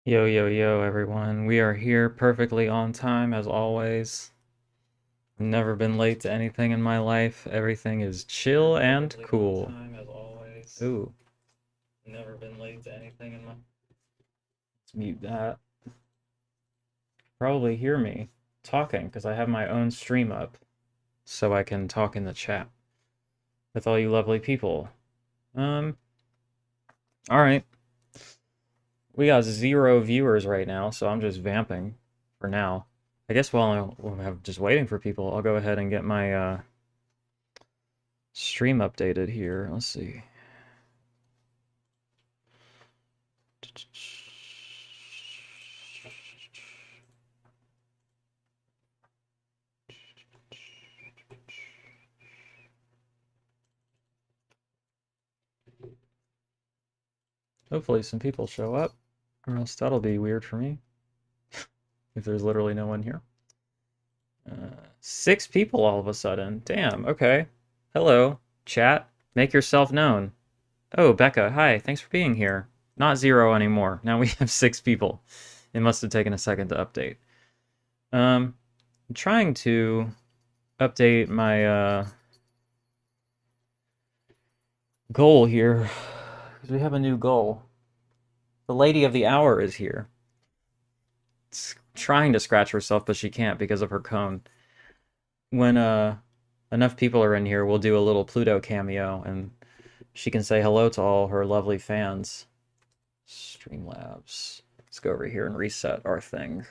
Yo, yo, yo, everyone. We are here perfectly on time as always. Never been late to anything in my life. Everything is chill and cool. Ooh, never been late to anything in my. Let's mute that. Probably hear me talking because I have my own stream up so I can talk in the chat with all you lovely people. Um, all right. We got 0 viewers right now, so I'm just vamping for now. I guess while I'm just waiting for people, I'll go ahead and get my stream updated here. Let's see. Hopefully some people show up, or else that'll be weird for me if there's literally no one here. 6 people all of a sudden. Damn, okay. Hello, chat. Make yourself known. Oh, Becca, hi. Thanks for being here. Not 0 anymore. Now we have 6 people. It must have taken a second to update. I'm trying to update my goal here because we have a new goal. The lady of the hour is here. Trying to scratch herself, but she can't because of her cone. When enough people are in here, we'll do a little Pluto cameo, and she can say hello to all her lovely fans. Streamlabs. Let's go over here and reset our thing.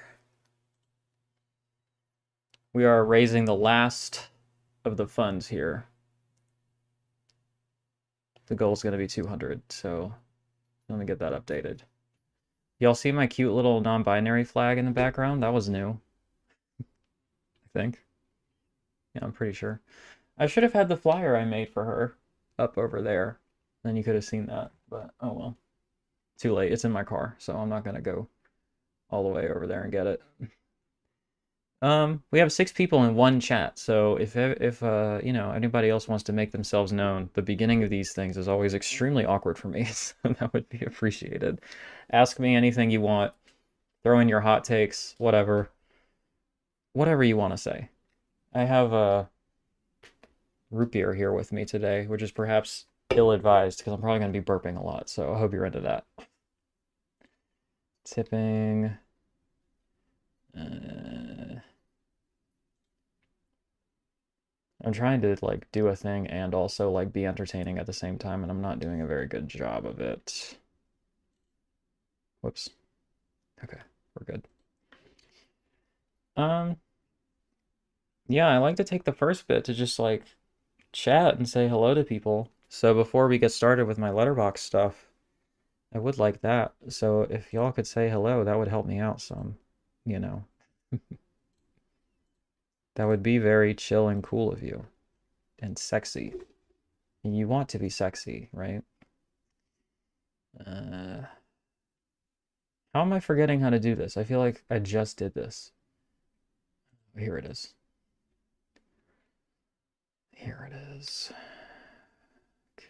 We are raising the last of the funds here. The goal is going to be 200, so let me get that updated. Y'all see my cute little non-binary flag in the background? That was new, I think. Yeah, I'm pretty sure. I should have had the flyer I made for her up over there. Then you could have seen that, but oh well. Too late. It's in my car, so I'm not gonna go all the way over there and get it. We have 6 people in one chat, so if you know, anybody else wants to make themselves known, the beginning of these things is always extremely awkward for me, so that would be appreciated. Ask me anything you want. Throw in your hot takes, whatever. Whatever you want to say. I have a root beer here with me today, which is perhaps ill-advised because I'm probably going to be burping a lot, so I hope you're into that. Tipping. I'm trying to like do a thing and also like be entertaining at the same time, and I'm not doing a very good job of it. Whoops. Okay, we're good. Um, yeah, I like to take the first bit to just like chat and say hello to people. So before we get started with my Letterboxd stuff, I would like that. So if y'all could say hello, that would help me out some, you know. That would be very chill and cool of you. And sexy. You want to be sexy, right? How am I forgetting how to do this? I feel like I just did this. Here it is. Here it is. Okay.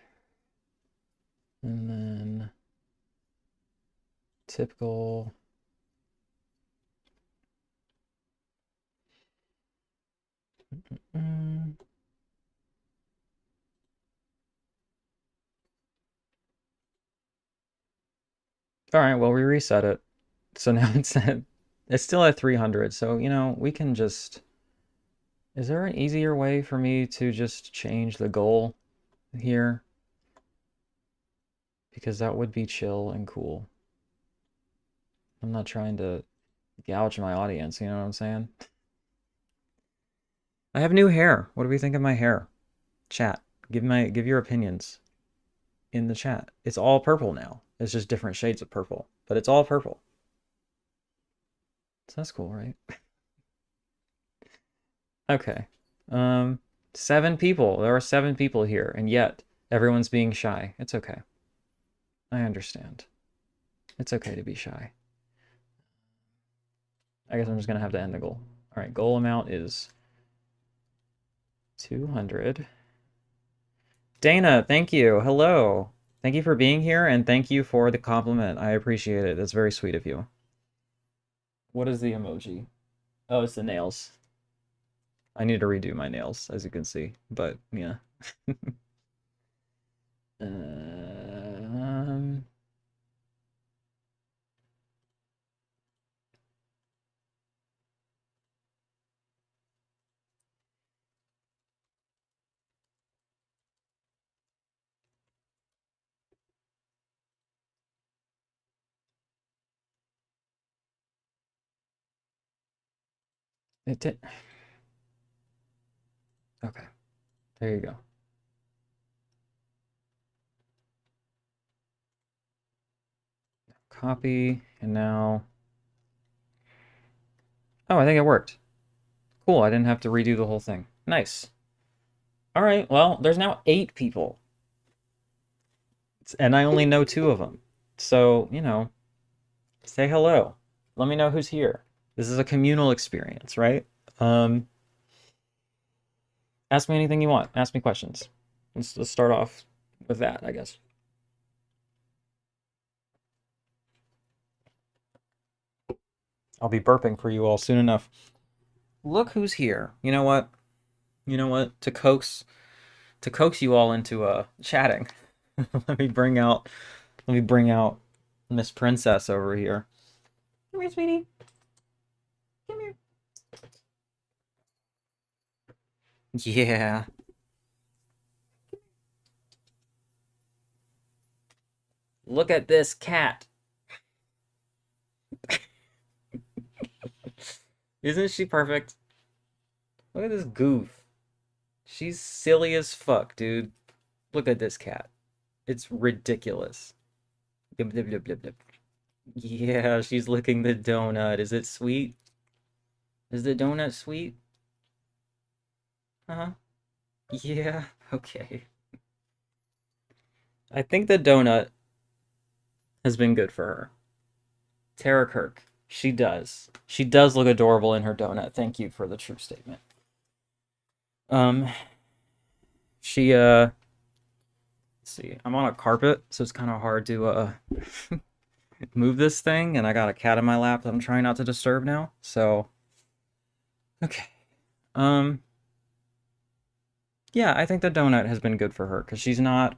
And then typical. Mm. All right, well, we reset it. So now it's still at 300. So, you know, we can just, is there an easier way for me to just change the goal here? Because that would be chill and cool. I'm not trying to gouge my audience, you know what I'm saying? I have new hair. What do we think of my hair? Chat. Give your opinions in the chat. It's all purple now. It's just different shades of purple, but it's all purple. So that's cool, right? Okay. 7 people. There are 7 people here, and yet everyone's being shy. It's okay. I understand. It's okay to be shy. I guess I'm just gonna have to end the goal. All right, goal amount is 200. Dana, thank you. Hello. Thank you for being here, and thank you for the compliment. I appreciate it. That's very sweet of you. What is the emoji? Oh, it's the nails. I need to redo my nails, as you can see. But yeah. Um, it did. Okay, there you go. Copy, and now. Oh, I think it worked. Cool, I didn't have to redo the whole thing. Nice. All right, well, there's now 8 people, and I only know 2 of them. So, say hello. Let me know who's here. This is a communal experience, right? Um, Ask me anything you want. Ask me questions. Let's start off with that, I guess. I'll be burping for you all soon enough. Look who's here. You know what? You know what? To coax you all into chatting. let me bring out let me bring out Miss Princess over here. Come here, sweetie. Come here. Yeah. Look at this cat. Isn't she perfect? Look at this goof. She's silly as fuck, dude. Look at this cat. It's ridiculous. Blip, blip, blip, blip, blip. Yeah, she's licking the donut. Is it sweet? Is the donut sweet? Huh? Yeah, okay. I think the donut has been good for her. Tara Kirk. She does. She does look adorable in her donut. Thank you for the true statement. Um, let's see. I'm on a carpet, so it's kind of hard to move this thing, and I got a cat in my lap that I'm trying not to disturb now. So, okay. Um, yeah, I think the donut has been good for her because she's not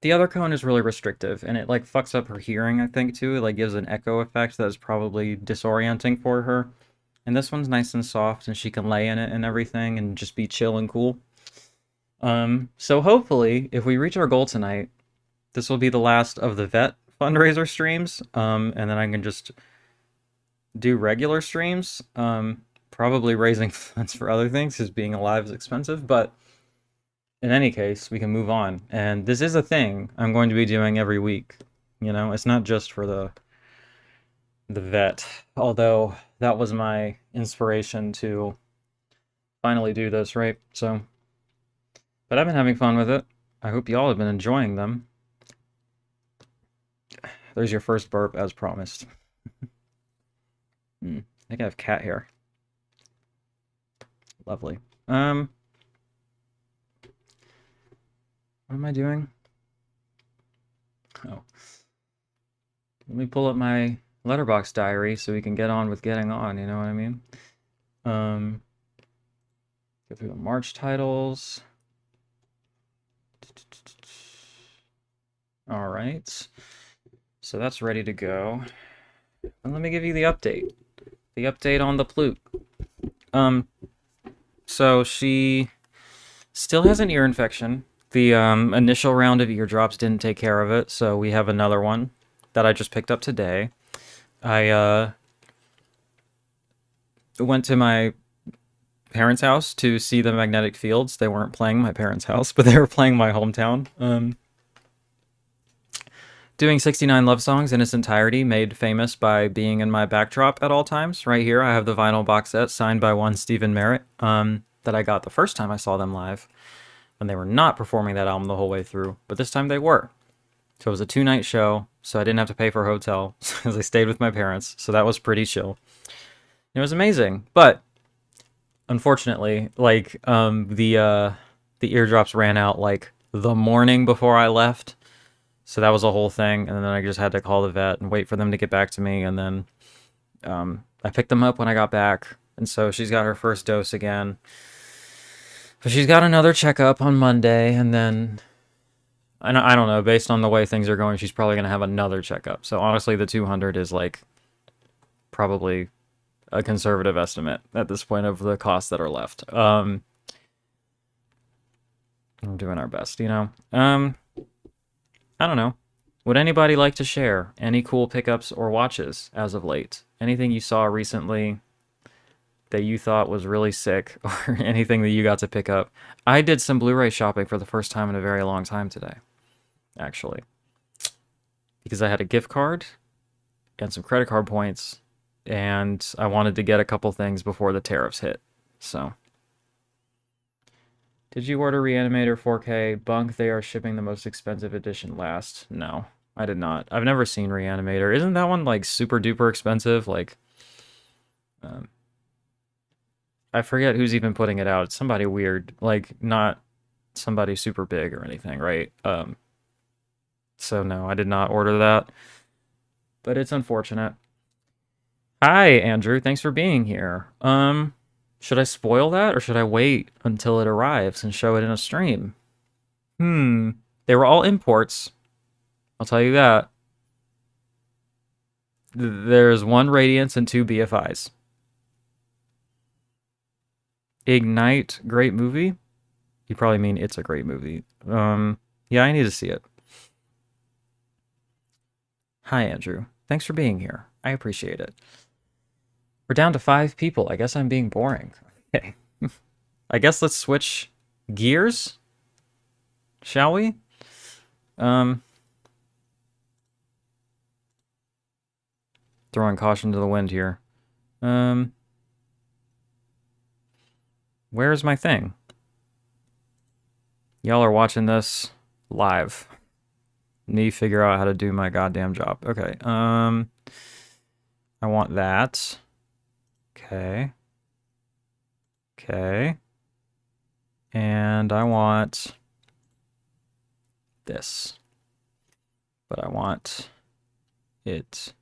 the other cone is really restrictive, and it like fucks up her hearing, I think, too. It like gives an echo effect that is probably disorienting for her. And this one's nice and soft, and she can lay in it and everything and just be chill and cool. So hopefully, if we reach our goal tonight, this will be the last of the vet fundraiser streams. And then I can just do regular streams. Probably raising funds for other things, because being alive is expensive, but in any case, we can move on. And this is a thing I'm going to be doing every week. It's not just for the vet, although that was my inspiration to finally do this, right? So, but I've been having fun with it. I hope y'all have been enjoying them. There's your first burp, as promised. I think I have cat hair. Lovely. What am I doing? Oh. Let me pull up my Letterboxd diary so we can get on with getting on, you know what I mean? Go through the March titles. All right. So that's ready to go. And let me give you the update. The update on the Pluto. So she still has an ear infection. The initial round of eardrops didn't take care of it, so we have another one that I just picked up today. I went to my parents' house to see the magnetic fields. They weren't playing my parents' house, but they were playing my hometown. Doing 69 love songs in its entirety, made famous by being in my backdrop at all times. Right here, I have the vinyl box set signed by one Stephen Merritt that I got the first time I saw them live, when they were not performing that album the whole way through, but this time they were. So it was a 2-night show, so I didn't have to pay for a hotel, as I stayed with my parents, so that was pretty chill. It was amazing, but unfortunately, like, the the eardrops ran out like the morning before I left. So that was a whole thing. And then I just had to call the vet and wait for them to get back to me. And then I picked them up when I got back. And so she's got her first dose again. But she's got another checkup on Monday. And then, I don't know, based on the way things are going, she's probably going to have another checkup. So honestly, the 200 is like probably a conservative estimate at this point of the costs that are left. We're doing our best, you know. I don't know. Would anybody like to share any cool pickups or watches as of late? Anything you saw recently that you thought was really sick, or anything that you got to pick up? I did some Blu-ray shopping for the first time in a very long time today, actually, because I had a gift card and some credit card points, and I wanted to get a couple things before the tariffs hit. So, did you order Reanimator 4K? Bunk, they are shipping the most expensive edition last. No, I did not. I've never seen Reanimator. Isn't that one like super duper expensive? Like, I forget who's even putting it out. It's somebody weird, like not somebody super big or anything, right? So no, I did not order that, but it's unfortunate. Hi, Andrew. Thanks for being here. Should I spoil that or should I wait until it arrives and show it in a stream? They were all imports. I'll tell you that. There's 1 Radiance and 2 BFIs. Ignite, great movie? You probably mean it's a great movie. Yeah, I need to see it. Hi, Andrew. Thanks for being here. I appreciate it. We're down to 5 people. I guess I'm being boring. Okay. I guess let's switch gears, shall we? Throwing caution to the wind here. Where's my thing? Y'all are watching this live. Need to figure out how to do my goddamn job. Okay. I want that. Okay. Okay. And I want this. But I want it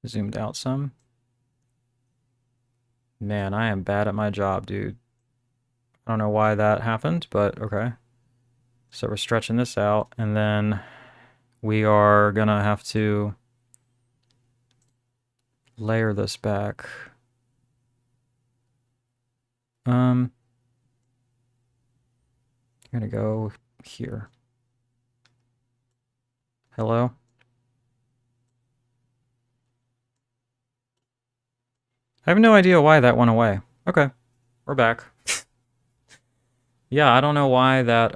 zoomed out some. Man, I am bad at my job, dude. I don't know why that happened, but okay. So we're stretching this out, and then we are gonna have to layer this back. I'm gonna go here. Hello? I have no idea why that went away. Okay, we're back. Yeah, I don't know why that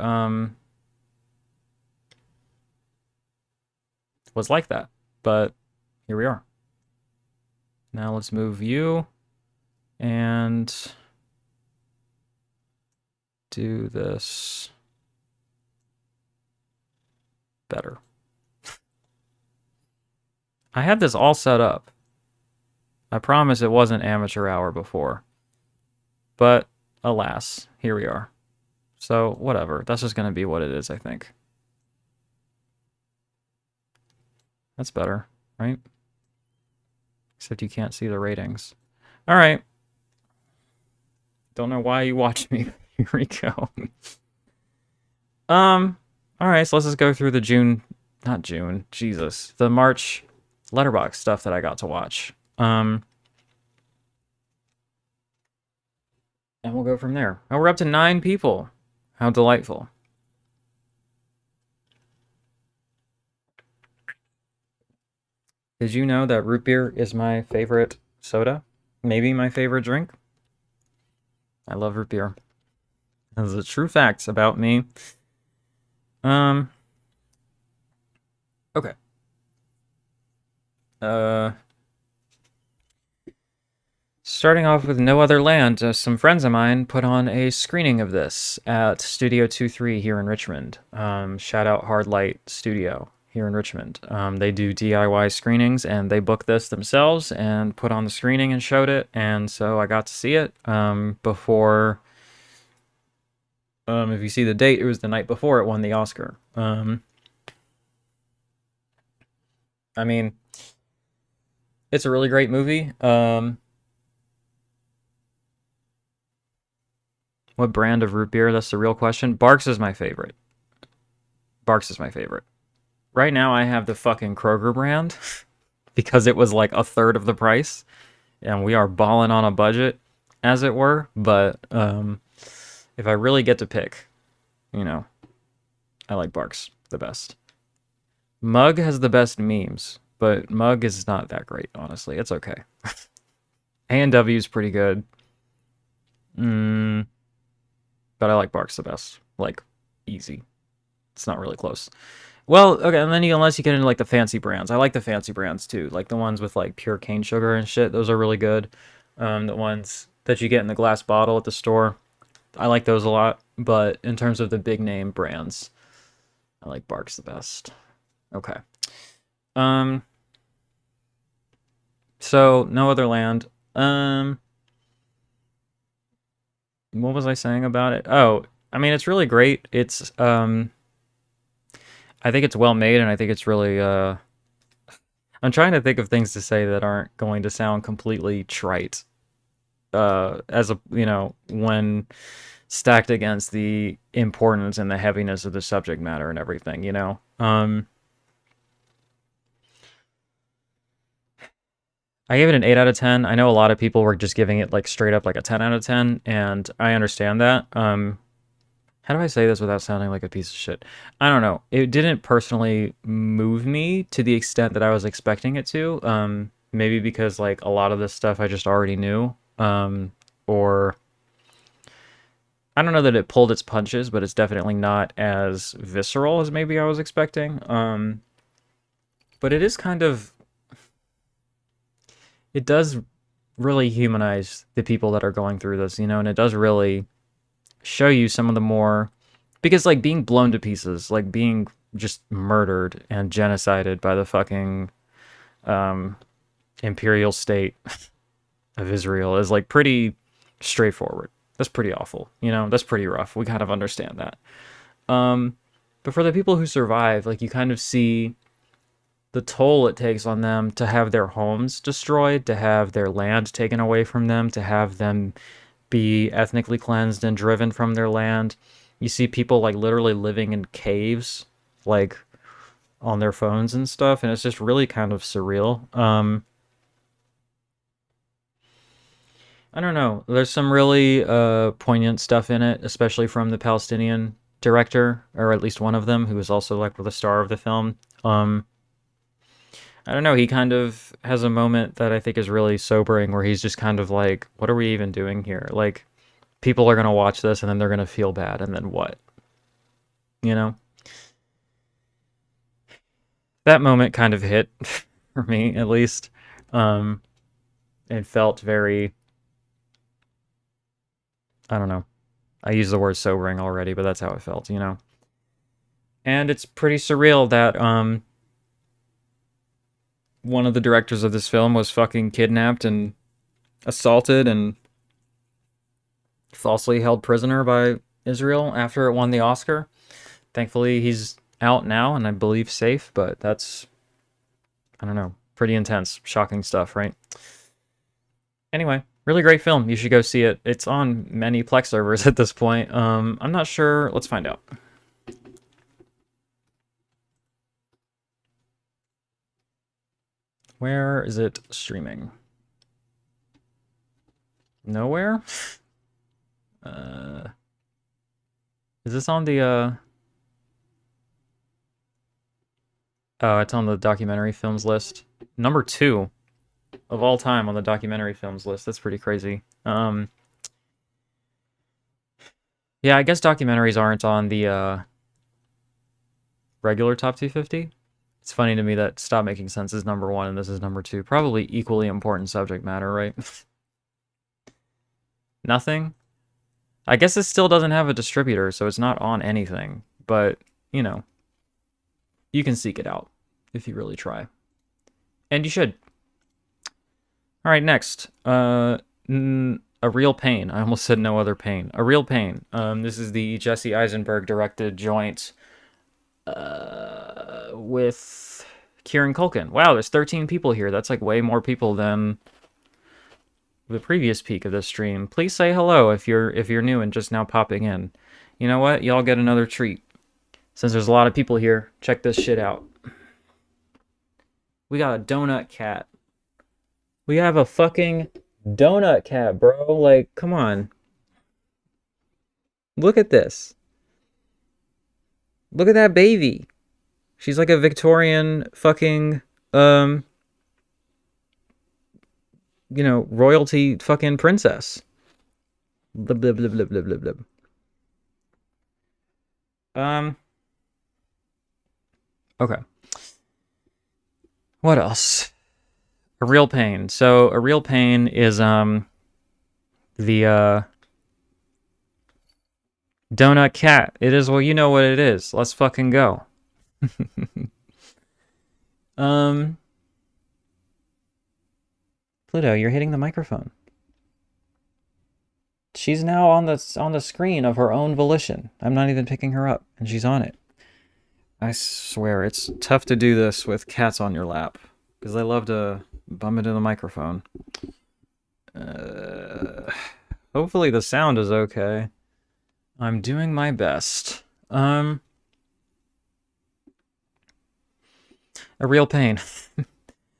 was like that, but here we are. Now let's move you and do this better. I had this all set up. I promise it wasn't amateur hour before. But alas, here we are. So whatever, that's just gonna be what it is, I think. That's better, right? Except you can't see the ratings. All right. Don't know why you watched me. Here we go. All right, so let's just go through the not June, Jesus, the March Letterboxd stuff that I got to watch. And we'll go from there. Oh, we're up to 9 people. How delightful. Did you know that root beer is my favorite soda? Maybe my favorite drink? I love root beer. Those are true facts about me. Okay. Starting off with No Other Land, some friends of mine put on a screening of this at Studio 23 here in Richmond. Shout out Hard Light Studio here in Richmond. They do DIY screenings, and they booked this themselves and put on the screening and showed it, and so I got to see it before. If you see the date, it was the night before it won the Oscar. I mean, it's a really great movie. What brand of root beer? That's the real question. Barks is my favorite. Barks is my favorite. Right now, I have the fucking Kroger brand because it was like a third of the price, and we are balling on a budget, as it were. But if I really get to pick, you know, I like Barks the best. Mug has the best memes, but Mug is not that great, honestly. It's okay. A&W is pretty good. Mm, but I like Barks the best. Like, easy. It's not really close. Well, okay, and then unless you get into like the fancy brands. I like the fancy brands too. Like the ones with like pure cane sugar and shit. Those are really good. The ones that you get in the glass bottle at the store. I like those a lot. But in terms of the big name brands, I like Barks the best. Okay. Um, so No Other Land. What was I saying about it? Oh, I mean, it's really great. I think it's well made, and I think it's really, I'm trying to think of things to say that aren't going to sound completely trite, when stacked against the importance and the heaviness of the subject matter and everything, you know? I gave it an 8 out of 10. I know a lot of people were just giving it like straight up like a 10 out of 10, and I understand that. How do I say this without sounding like a piece of shit? I don't know. It didn't personally move me to the extent that I was expecting it to. Maybe because like a lot of this stuff I just already knew. Or I don't know that it pulled its punches, but it's definitely not as visceral as maybe I was expecting. But it is kind of, it does really humanize the people that are going through this, you know, and it does really show you some of the more, because like being blown to pieces, like being just murdered and genocided by the fucking imperial state of Israel is like pretty straightforward. That's pretty awful, you know. That's pretty rough. We kind of understand that. But for the people who survive, like you kind of see the toll it takes on them to have their homes destroyed, to have their land taken away from them, to have them be ethnically cleansed and driven from their land. You see people like literally living in caves, like on their phones and stuff, and it's just really kind of surreal. I don't know. There's some really poignant stuff in it, especially from the Palestinian director, or at least one of them, who is also like the star of the film. I don't know. He kind of has a moment that I think is really sobering, where he's just kind of like, "What are we even doing here?" Like, people are gonna watch this and then they're gonna feel bad, and then what? You know? That moment kind of hit for me, at least. Um, it felt very, I don't know. I used the word sobering already, but that's how it felt, you know? And it's pretty surreal that one of the directors of this film was fucking kidnapped and assaulted and falsely held prisoner by Israel after it won the Oscar. Thankfully, he's out now and I believe safe, but that's, I don't know, pretty intense, shocking stuff, right? Anyway, really great film. You should go see it. It's on many Plex servers at this point. I'm not sure. Let's find out. Where is it streaming? Nowhere? Is this on the, oh, it's on the documentary films list. Number 2 of all time on the documentary films list. That's pretty crazy. Yeah, I guess documentaries aren't on the, regular top 250. It's funny to me that Stop Making Sense is number 1 and this is number 2. Probably equally important subject matter, right? Nothing? I guess it still doesn't have a distributor, so it's not on anything. But, you know. You can seek it out if you really try. And you should. All right, next. A Real Pain. I almost said No Other Pain. A Real Pain. This is the Jesse Eisenberg directed joint with Kieran Culkin. Wow, there's 13 people here. That's like way more people than the previous peak of this stream. Please say hello if you're new and just now popping in. You know what? Y'all get another treat. Since there's a lot of people here, check this shit out. We got a donut cat. We have a fucking donut cat, bro. Like, come on. Look at this. Look at that baby. She's like a Victorian fucking, royalty fucking princess. Blib, blib, blib, blib, blib, blib, blib. Okay. What else? A Real Pain. So, A Real Pain is, the, donut cat. It is, well, you know what it is. Let's fucking go. Pluto, you're hitting the microphone. She's now on the screen of her own volition. I'm not even picking her up, and she's on it. I swear, it's tough to do this with cats on your lap, because they love to bump into the microphone. Hopefully the sound is okay. I'm doing my best. A Real Pain.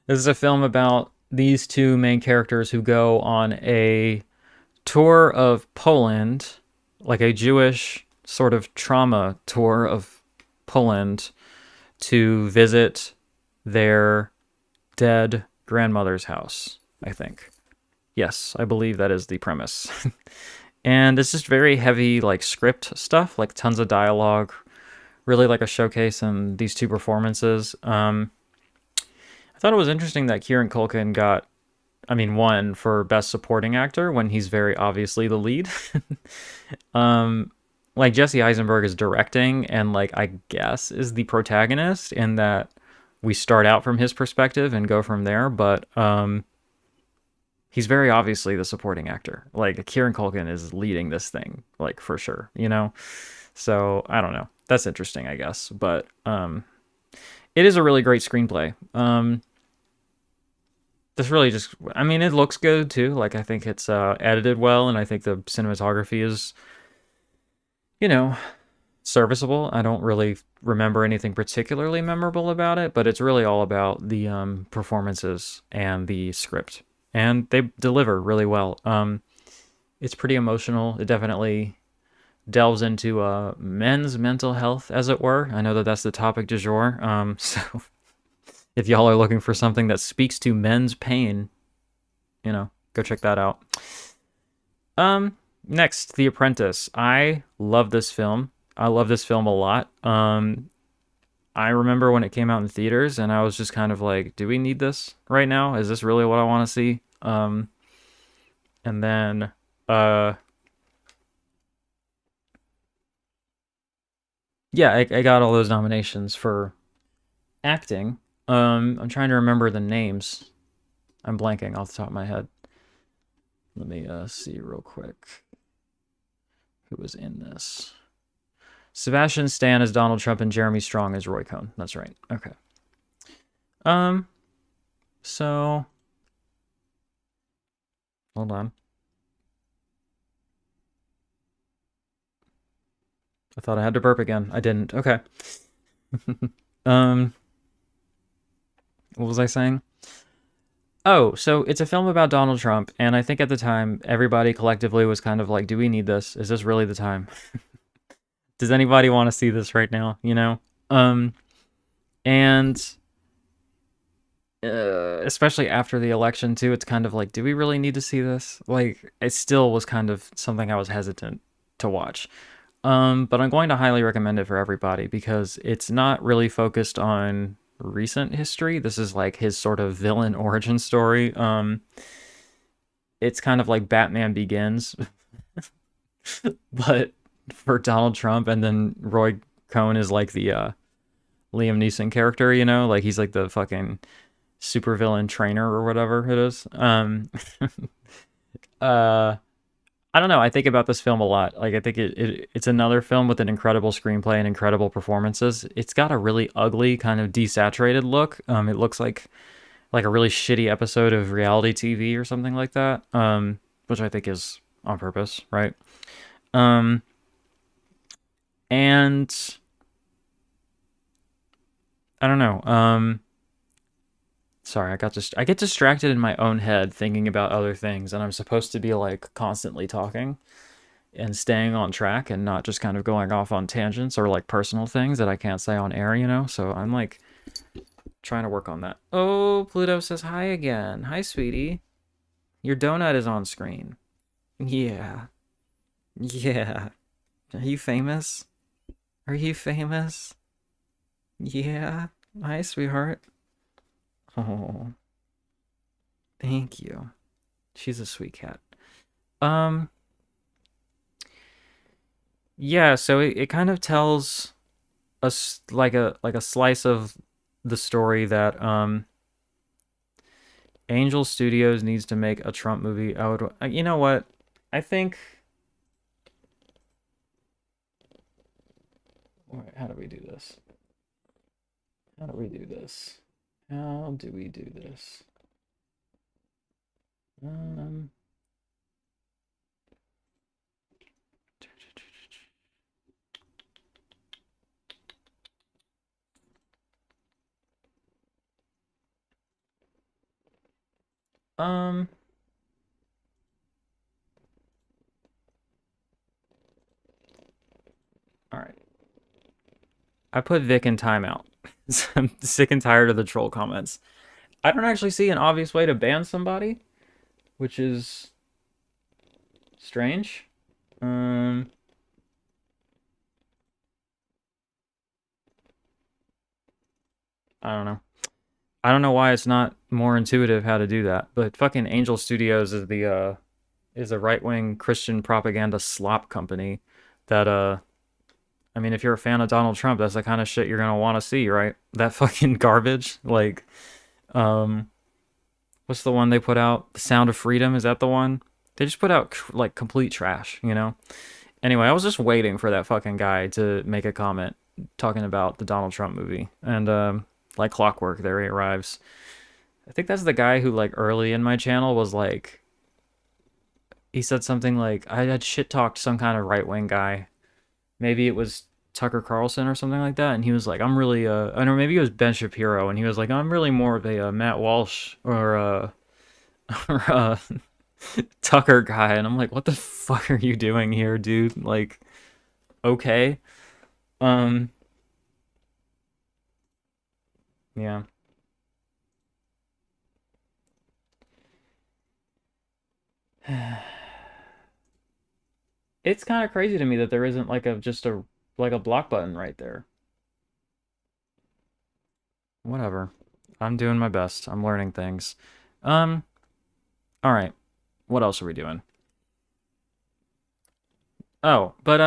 This is a film about these two main characters who go on a tour of Poland, like a Jewish sort of trauma tour of Poland, to visit their dead grandmother's house, I think. Yes, I believe that is the premise. And it's just very heavy, like, script stuff, like tons of dialogue, really like a showcase in these two performances. I thought it was interesting that Kieran Culkin got, won for Best Supporting Actor when he's very obviously the lead. Like, Jesse Eisenberg is directing and, like, I guess is the protagonist in that we start out from his perspective and go from there, but he's very obviously the supporting actor. Like, Kieran Culkin is leading this thing, like, for sure, you know? So, I don't know. That's interesting, I guess. But it is a really great screenplay. This really just, it looks good, too. Like, I think it's edited well, and I think the cinematography is, serviceable. I don't really remember anything particularly memorable about it, but it's really all about the performances and the script. And they deliver really well. It's pretty emotional. It definitely delves into men's mental health, as it were. I know that that's the topic du jour. So if y'all are looking for something that speaks to men's pain, go check that out. Next, The Apprentice. I love this film. I love this film a lot. I remember when it came out in theaters, and I was just kind of like, do we need this right now? Is this really what I want to see? And then, yeah, I got all those nominations for acting. I'm trying to remember the names. I'm blanking off the top of my head. Let me see real quick who was in this. Sebastian Stan as Donald Trump and Jeremy Strong as Roy Cohn. That's right. Okay. So hold on. I thought I had to burp again. I didn't. Okay. What was I saying? Oh, so it's a film about Donald Trump, and I think at the time everybody collectively was kind of like, do we need this? Is this really the time? Does anybody want to see this right now, And especially after the election too, it's kind of like, do we really need to see this? Like, it still was kind of something I was hesitant to watch. But I'm going to highly recommend it for everybody because it's not really focused on recent history. This is like his sort of villain origin story. It's kind of like Batman Begins, but for Donald Trump, and then Roy Cohn is like the Liam Neeson character, you know, like he's like the fucking supervillain trainer or whatever it is. Uh, I don't know. I think about this film a lot. Like, I think it's another film with an incredible screenplay and incredible performances. It's got a really ugly, kind of desaturated look. It looks like a really shitty episode of reality TV or something like that. Which I think is on purpose, right? Um, and I don't know. Sorry, I get distracted in my own head thinking about other things, and I'm supposed to be like constantly talking and staying on track and not just kind of going off on tangents or like personal things that I can't say on air, you know? So I'm like trying to work on that. Oh, Pluto says hi again. Hi, sweetie. Your donut is on screen. Yeah. Yeah. Are you famous? Are you famous? Yeah. Hi, sweetheart. Oh, thank you. She's a sweet cat. Um, yeah, so it kind of tells us like a slice of the story that Angel Studios needs to make a Trump movie. You know what? I think. Wait, how do we do this? How do we do this? How do we do this? Um, um, all right. I put Vic in timeout. I'm sick and tired of the troll comments. I don't actually see an obvious way to ban somebody, which is strange. Um, I don't know. I don't know why it's not more intuitive how to do that, but fucking Angel Studios is a right-wing Christian propaganda slop company that I mean if you're a fan of Donald Trump, that's the kind of shit you're going to want to see, right? That fucking garbage. Like um what's the one they put out? The Sound of Freedom, is that the one? They just put out like complete trash, you know? Anyway, I was just waiting for that fucking guy to make a comment talking about the Donald Trump movie. And like clockwork, there he arrives. I think that's the guy who like early in my channel was like he said something like I had shit talked some kind of right wing guy. Maybe it was Tucker Carlson or something like that, and he was like, "I'm really I don't know, maybe it was Ben Shapiro," and he was like, "I'm really more of a Matt Walsh or or Tucker guy," and I'm like, "What the fuck are you doing here, dude?" Like, okay, um, yeah. It's kind of crazy to me that there isn't like a just a like a block button right there. Whatever. I'm doing my best. I'm learning things. Um, all right. What else are we doing? Oh, but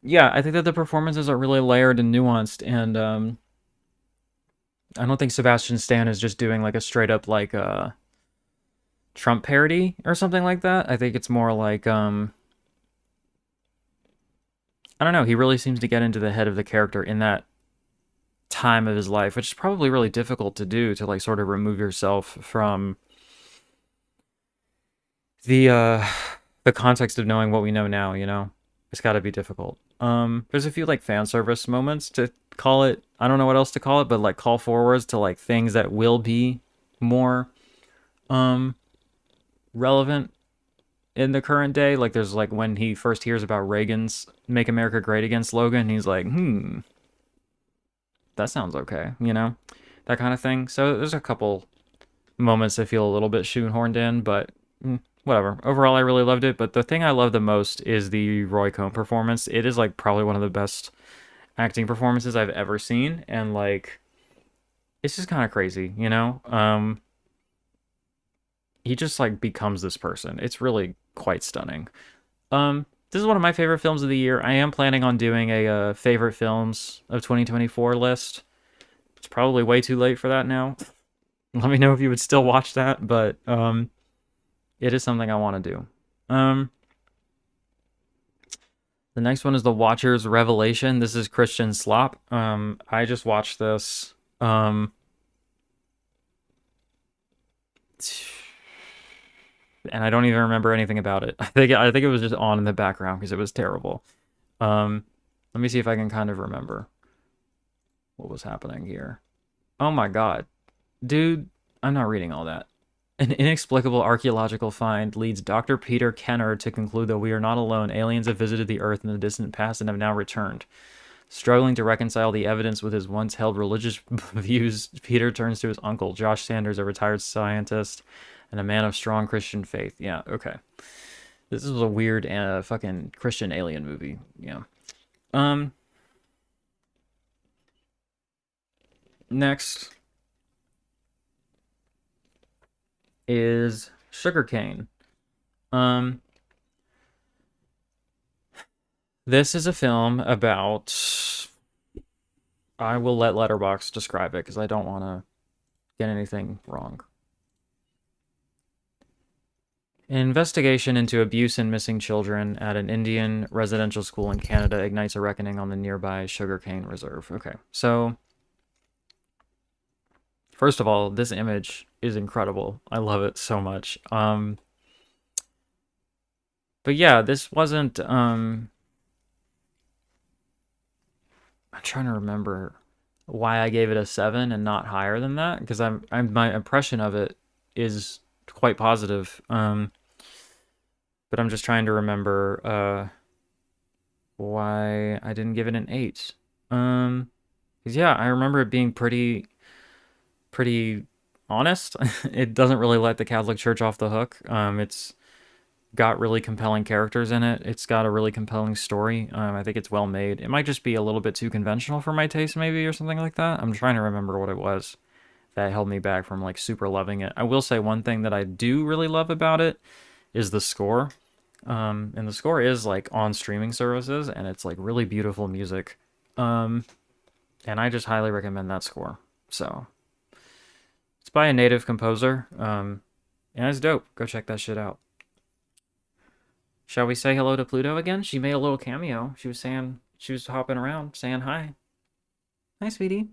yeah, I think that the performances are really layered and nuanced, and I don't think Sebastian Stan is just doing like a straight up like Trump parody or something like that. I think it's more like I don't know, he really seems to get into the head of the character in that time of his life, which is probably really difficult to do, to like sort of remove yourself from the uh the context of knowing what we know now, you know? It's got to be difficult. There's a few like fan service moments to call it. I don't know what else to call it, but like call forwards to like things that will be more um relevant in the current day. Like there's like when he first hears about Reagan's "Make America Great Again" slogan, he's like, that sounds okay, you know, that kind of thing. So there's a couple moments that feel a little bit shoehorned in, but whatever. Overall, I really loved it. But the thing I love the most is the Roy Cohn performance. It is like probably one of the best acting performances I've ever seen, and like it's just kind of crazy, you know. He just like becomes this person. It's really quite stunning. Um, This is one of my favorite films of the year. I am planning on doing a favorite films of 2024 list. It's probably way too late for that now. Let me know if you would still watch that, but it is something I want to do. The next one is The Watcher's Revelation. This is Christian Slop. I just watched this. And I don't even remember anything about it. I think it was just on in the background because it was terrible. Let me see if I can kind of remember what was happening here. Oh my god. Dude, I'm not reading all that. An inexplicable archaeological find leads Dr. Peter Kenner to conclude that we are not alone. Aliens have visited the Earth in the distant past and have now returned. Struggling to reconcile the evidence with his once held religious views, Peter turns to his uncle, Josh Sanders, a retired scientist and a man of strong Christian faith. Yeah, okay. This was a weird fucking Christian alien movie. Yeah. Next is Sugarcane. This is a film about... I will let Letterboxd describe it because I don't want to get anything wrong. An investigation into abuse and missing children at an Indian residential school in Canada ignites a reckoning on the nearby sugarcane reserve. Okay, so first of all, this image is incredible. I love it so much. But yeah, this wasn't I'm trying to remember why I gave it a 7 and not higher than that, because my impression of it is quite positive. But I'm just trying to remember why I didn't give it an 8. 'Cause yeah, I remember it being pretty honest. It doesn't really let the Catholic Church off the hook. It's got really compelling characters in it. It's got a really compelling story. I think it's well made. It might just be a little bit too conventional for my taste, maybe, or something like that. I'm trying to remember what it was that held me back from like super loving it. I will say one thing that I do really love about it is the score. And the score is like on streaming services, and it's like really beautiful music. And I just highly recommend that score. So it's by a native composer. And it's dope. Go check that shit out. Shall we say hello to Pluto again? She made a little cameo. She was hopping around saying hi. Hi, sweetie.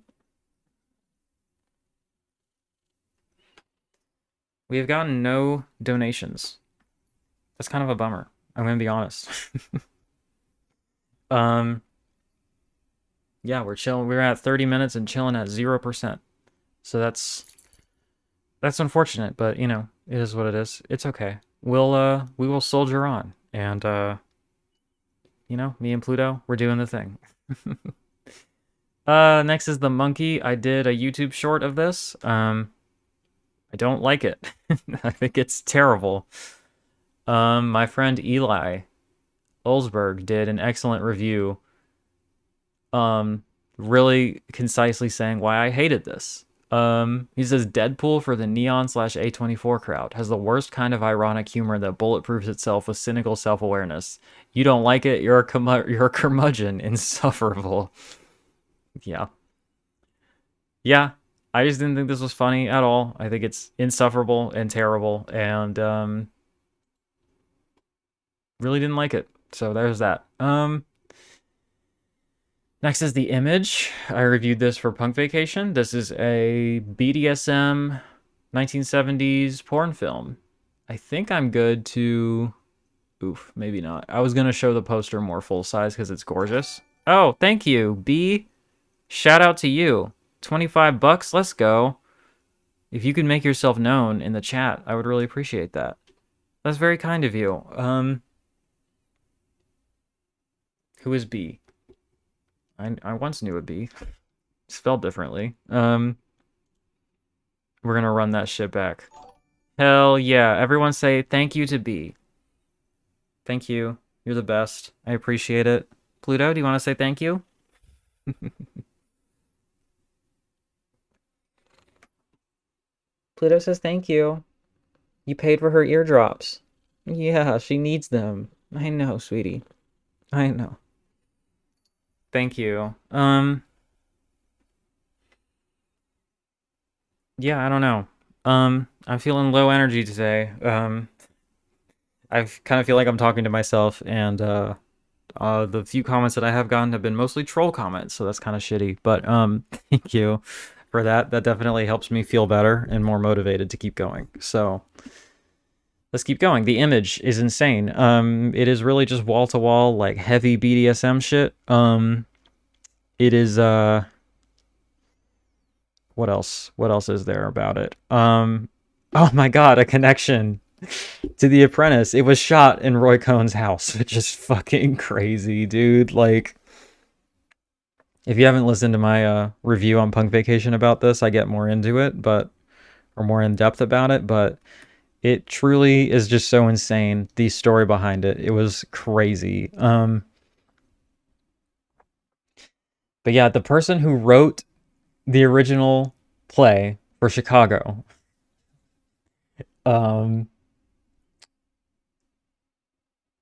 We have gotten no donations. That's kind of a bummer. I'm gonna be honest. Yeah, we're chilling. We're at 30 minutes and chilling at 0%. So that's unfortunate, but you know, it is what it is. It's okay. We will soldier on. And you know, me and Pluto, we're doing the thing. Next is The Monkey. I did a YouTube short of this. I don't like it. I think it's terrible. My friend Eli Olsberg did an excellent review, really concisely saying why I hated this. He says Deadpool for the Neon/A24 crowd has the worst kind of ironic humor that bulletproofs itself with cynical self-awareness. You don't like it, you're a curmudgeon, insufferable. Yeah. Yeah, I just didn't think this was funny at all. I think it's insufferable and terrible, and really didn't like it. So there's that. Next is The Image. I reviewed this for Punk Vacation. This is a BDSM 1970s porn film. I think I'm good to... Oof, maybe not. I was going to show the poster more full size because it's gorgeous. Oh, thank you, B. Shout out to you. 25 bucks, let's go. If you could make yourself known in the chat, I would really appreciate that. That's very kind of you. Who is B? I once knew a B. Spelled differently. We're gonna run that shit back. Hell yeah. Everyone say thank you to B. Thank you. You're the best. I appreciate it. Pluto, do you want to say thank you? Pluto says thank you. You paid for her eardrops. Yeah, she needs them. I know, sweetie. I know. Thank you. Yeah, I don't know. I'm feeling low energy today. I kind of feel like I'm talking to myself, and the few comments that I have gotten have been mostly troll comments, so that's kind of shitty. But thank you for that. That definitely helps me feel better and more motivated to keep going. So let's keep going. The image is insane. It is really just wall to wall, like heavy BDSM shit. It is what else? What else is there about it? Oh my god, a connection to The Apprentice. It was shot in Roy Cohn's house, which is fucking crazy, dude. Like, if you haven't listened to my review on Punk Vacation about this, I get more into it, or more in depth about it, but it truly is just so insane. The story behind it, it was crazy. But yeah, the person who wrote the original play for Chicago, um,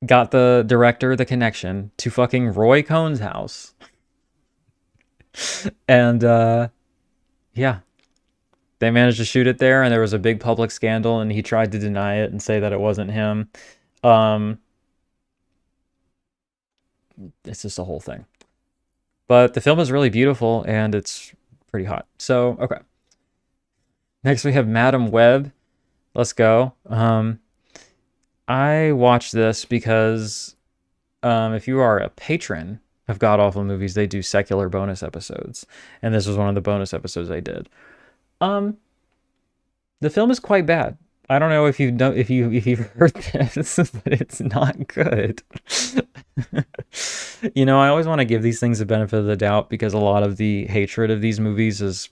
got the director the connection to fucking Roy Cohn's house. And yeah, they managed to shoot it there, and there was a big public scandal, and he tried to deny it and say that it wasn't him. Um, it's just a whole thing. But the film is really beautiful, and it's pretty hot. So, okay. Next we have Madam Web. Let's go. I watched this because if you are a patron of God Awful Movies, they do secular bonus episodes, and this was one of the bonus episodes I did. Um, the film is quite bad. I don't know if you know if you've heard this, but it's not good. I always want to give these things the benefit of the doubt because a lot of the hatred of these movies is,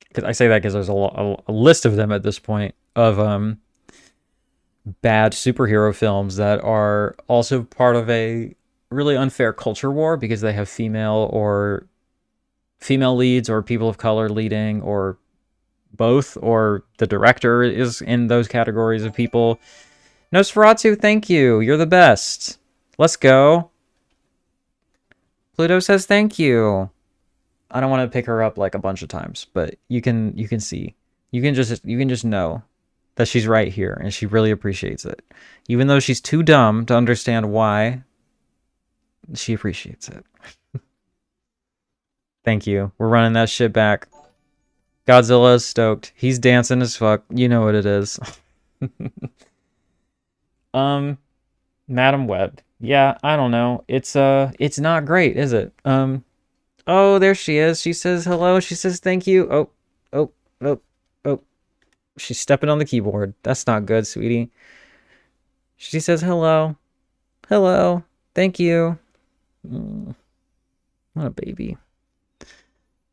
because I say that because there's a list of them at this point of bad superhero films that are also part of a really unfair culture war because they have female leads or people of color leading or both, or the director is in those categories of people. Nosferatu, thank you. You're the best. Let's go. Pluto says thank you. I don't want to pick her up like a bunch of times, but you can see. You can just know that she's right here and she really appreciates it. Even though she's too dumb to understand why, she appreciates it. Thank you. We're running that shit back. Godzilla is stoked. He's dancing as fuck. You know what it is. Madam Web. Yeah, I don't know. It's not great, is it? Oh, there she is. She says hello. She says thank you. Oh, oh, oh, oh. She's stepping on the keyboard. That's not good, sweetie. She says hello. Hello. Thank you. What a baby.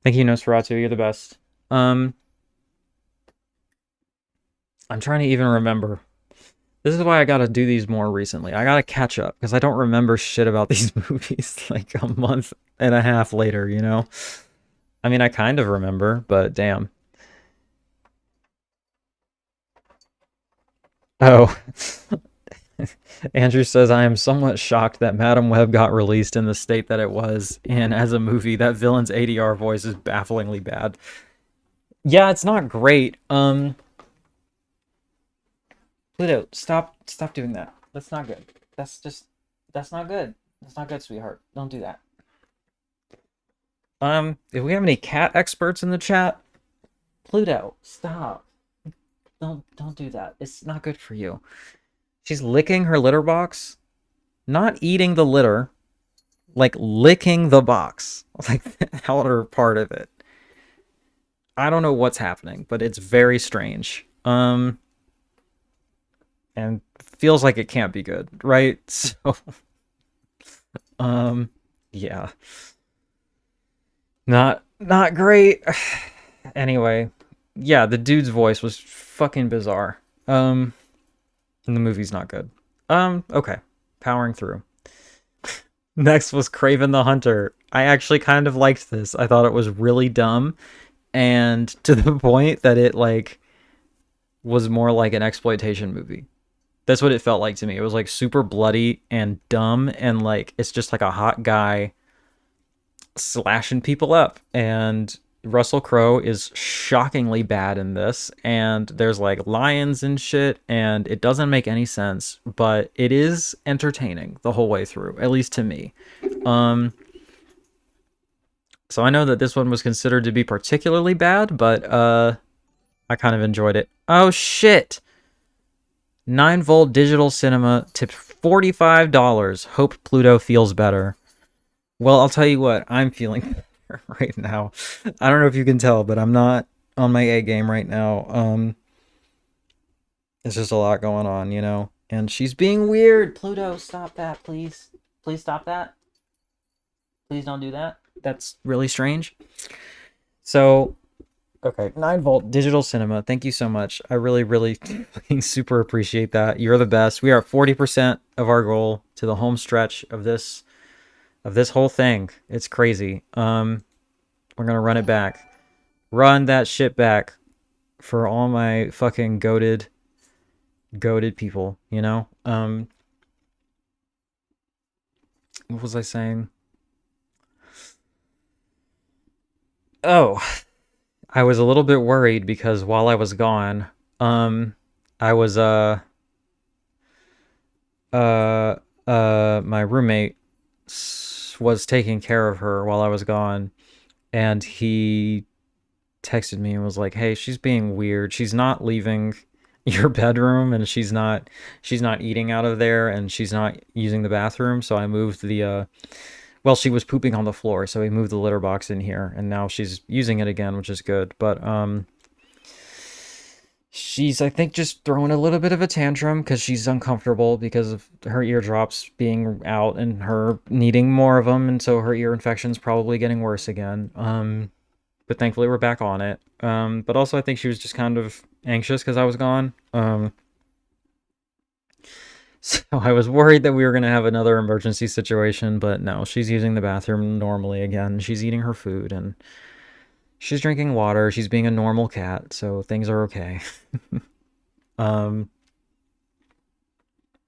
Thank you, Nosferatu. You're the best. I'm trying to even remember. This is why I gotta do these more recently. I gotta catch up because I don't remember shit about these movies like a month and a half later, I mean, I kind of remember, but damn. Oh. Andrew says, I am somewhat shocked that Madam Web got released in the state that it was, and as a movie, that villain's ADR voice is bafflingly bad. Yeah, it's not great. Pluto, stop doing that. That's not good. That's not good. That's not good, sweetheart. Don't do that. If we have any cat experts in the chat, Pluto, stop. Don't do that. It's not good for you. She's licking her litter box, not eating the litter, like licking the box, like the outer part of it. I don't know what's happening, but it's very strange. And feels like it can't be good, right? So, yeah, not great. Anyway, yeah, the dude's voice was fucking bizarre. And the movie's not good. Okay, powering through. Next was Kraven the Hunter. I actually kind of liked this. I thought it was really dumb, and to the point that it like was more like an exploitation movie. That's what it felt like to me. It was like super bloody and dumb, and like it's just like a hot guy slashing people up. And Russell Crowe is shockingly bad in this, and there's like lions and shit, and it doesn't make any sense, but it is entertaining the whole way through, at least to me. Um, so I know that this one was considered to be particularly bad, but I kind of enjoyed it. Oh shit! 9-volt digital cinema tipped $45. Hope Pluto feels better. Well, I'll tell you what, I'm feeling better right now. I don't know if you can tell, but I'm not on my A game right now. It's just a lot going on, you know? And she's being weird. Pluto, stop that, please. Please stop that. Please don't do that. That's really strange. So, okay, 9-volt digital cinema. Thank you so much. I really, really fucking super appreciate that. You're the best. We are at 40% of our goal to the home stretch of this whole thing. It's crazy. We're gonna run it back. Run that shit back for all my fucking goated people, you know? What was I saying? Oh, I was a little bit worried because while I was gone, I was my roommate was taking care of her while I was gone, and he texted me and was like, "Hey, she's being weird. She's not leaving your bedroom, and she's not eating out of there, and she's not using the bathroom." So I moved the well, she was pooping on the floor, so we moved the litter box in here, and now she's using it again, which is good. But she's, I think, just throwing a little bit of a tantrum because she's uncomfortable because of her eardrops being out and her needing more of them, and so her ear infection's probably getting worse again. But thankfully we're back on it. But also I think she was just kind of anxious because I was gone. So I was worried that we were going to have another emergency situation, but no, she's using the bathroom normally again. She's eating her food and she's drinking water. She's being a normal cat, so things are okay. um,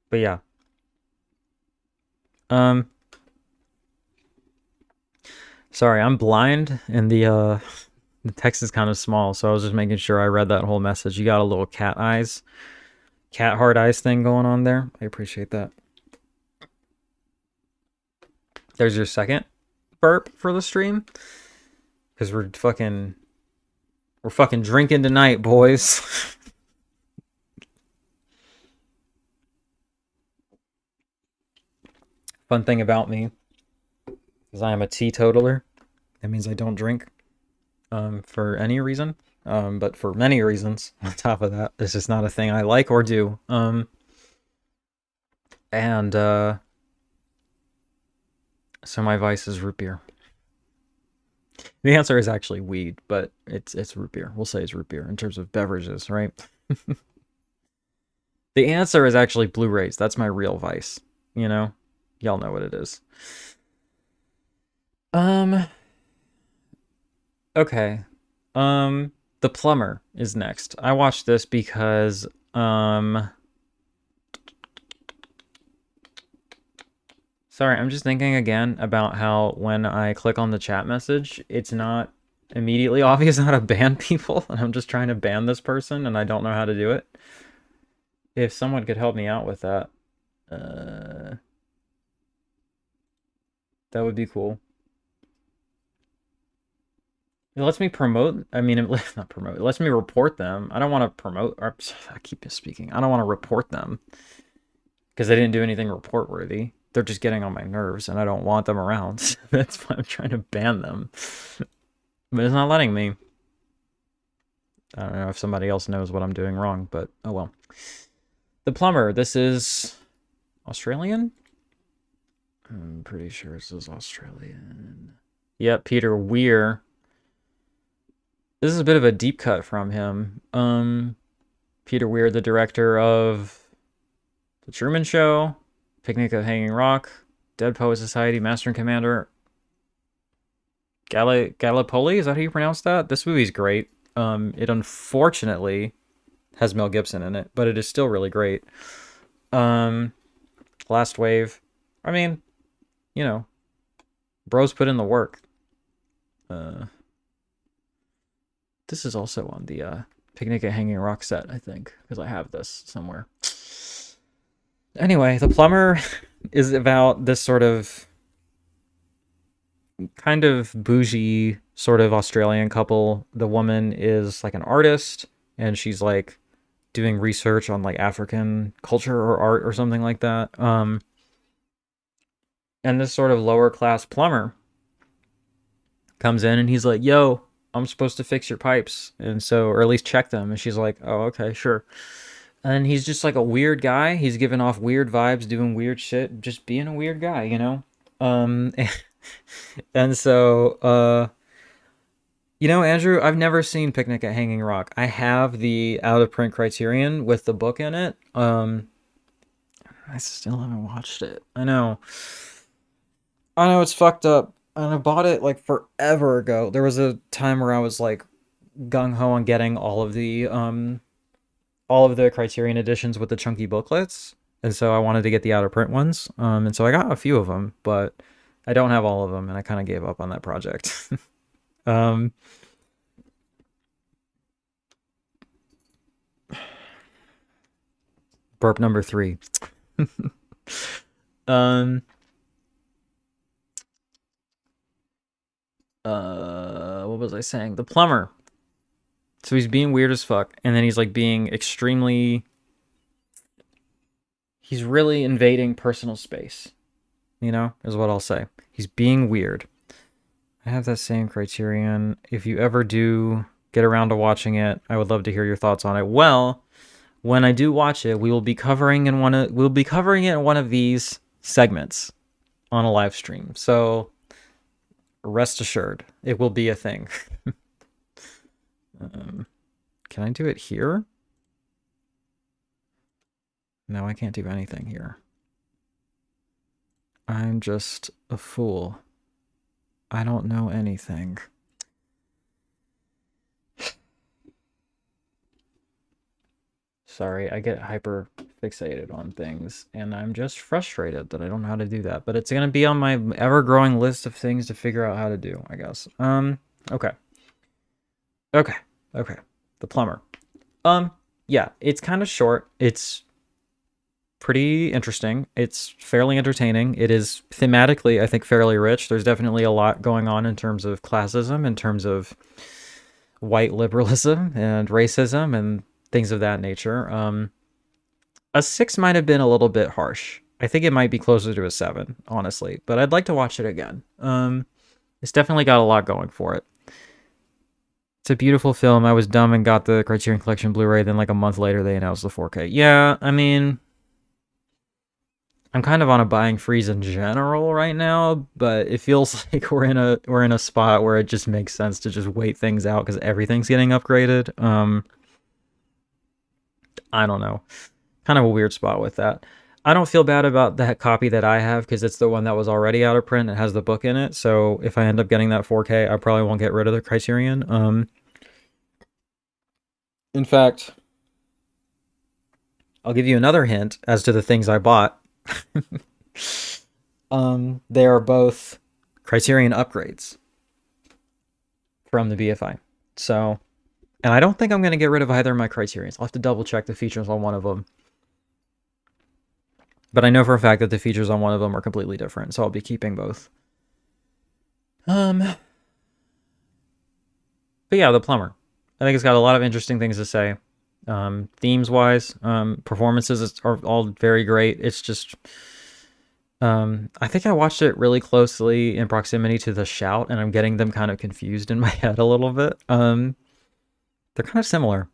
but yeah. Sorry, I'm blind and the text is kind of small, so I was just making sure I read that whole message. You got a little cat heart eyes thing going on there. I appreciate that. There's your second burp for the stream. Because we're fucking drinking tonight, boys. Fun thing about me is I am a teetotaler. That means I don't drink for any reason. But for many reasons on top of that. This is not a thing I like or do. And so my vice is root beer. The answer is actually weed, but it's root beer. We'll say it's root beer in terms of beverages, right? The answer is actually Blu-rays. That's my real vice, you know? Y'all know what it is. Okay. The Plumber is next. I watched this because sorry, I'm just thinking again about how when I click on the chat message, it's not immediately obvious how to ban people, and I'm just trying to ban this person, and I don't know how to do it. If someone could help me out with that, that would be cool. It lets me promote, I mean, not promote, it lets me report them. I don't want to promote, or I keep misspeaking. I don't want to report them because they didn't do anything report worthy. They're just getting on my nerves and I don't want them around. That's why I'm trying to ban them. But it's not letting me. I don't know if somebody else knows what I'm doing wrong, but oh well. The Plumber, this is Australian? I'm pretty sure this is Australian. Yep, Peter Weir. This is a bit of a deep cut from him. Peter Weir, the director of The Truman Show, Picnic at Hanging Rock, Dead Poet Society, Master and Commander. Gallipoli, is that how you pronounce that? This movie's great. It unfortunately has Mel Gibson in it, but it is still really great. Um, Last Wave. I mean, you know, bros put in the work. Uh, this is also on the Picnic at Hanging Rock set, I think, because I have this somewhere. Anyway, The Plumber is about this sort of kind of bougie sort of Australian couple. The woman is like an artist and she's like doing research on like African culture or art or something like that. And this sort of lower class plumber comes in and he's like, "Yo, I'm supposed to fix your pipes." And so, or at least check them. And she's like, "Oh, okay, sure." And he's just like a weird guy. He's giving off weird vibes, doing weird shit, just being a weird guy, you know? Um, and so, Andrew, I've never seen Picnic at Hanging Rock. I have the out of print Criterion with the book in it. I still haven't watched it. I know it's fucked up. And I bought it like forever ago. There was a time where I was like gung ho on getting all of the Criterion editions with the chunky booklets. And so I wanted to get the out of print ones. And so I got a few of them, but I don't have all of them, and I kind of gave up on that project. um, Burp number 3. um, what was I saying? The plumber. So he's being weird as fuck, and then he's like being he's really invading personal space, is what I'll say. He's being weird. I have that same Criterion. If you ever do get around to watching it, I would love to hear your thoughts on it. Well, when I do watch it, we'll be covering it in one of these segments on a live stream. So rest assured, it will be a thing. Can I do it here? No, I can't do anything here. I'm just a fool. I don't know anything. Sorry, I get hyper fixated on things, and I'm just frustrated that I don't know how to do that. But it's gonna be on my ever-growing list of things to figure out how to do, I guess. Okay. The plumber. Yeah, it's kind of short. It's pretty interesting. It's fairly entertaining. It is thematically, I think, fairly rich. There's definitely a lot going on in terms of classism, in terms of white liberalism and racism and things of that nature. A 6 might have been a little bit harsh. I think it might be closer to a 7, honestly, but I'd like to watch it again. It's definitely got a lot going for it. It's a beautiful film. I was dumb and got the Criterion Collection Blu-ray, then like a month later they announced the 4K. Yeah, I mean, I'm kind of on a buying freeze in general right now, but it feels like we're in a spot where it just makes sense to just wait things out because everything's getting upgraded. I don't know. Kind of a weird spot with that. I don't feel bad about that copy that I have because it's the one that was already out of print. It has the book in it. So if I end up getting that 4K, I probably won't get rid of the Criterion. In fact, I'll give you another hint as to the things I bought. They are both Criterion upgrades from the BFI. So, and I don't think I'm going to get rid of either of my Criterions. I'll have to double check the features on one of them. But I know for a fact that the features on one of them are completely different, so I'll be keeping both. But yeah, The Plumber. I think it's got a lot of interesting things to say. Themes-wise, performances are all very great. It's just... I think I watched it really closely in proximity to The Shout, and I'm getting them kind of confused in my head a little bit. They're kind of similar.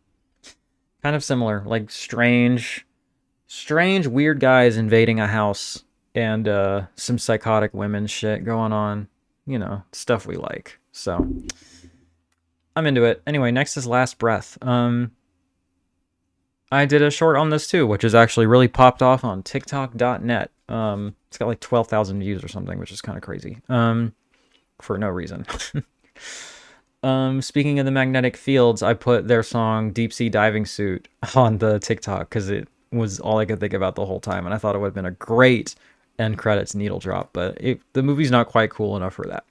Like strange, weird guys invading a house and some psychotic women shit going on. Stuff we like. So, I'm into it. Anyway, next is Last Breath. I did a short on this too, which is actually really popped off on TikTok.net. It's got like 12,000 views or something, which is kind of crazy. For no reason. Speaking of the magnetic fields, I put their song Deep Sea Diving Suit on the TikTok because was all I could think about the whole time, and I thought it would have been a great end credits needle drop, but the movie's not quite cool enough for that.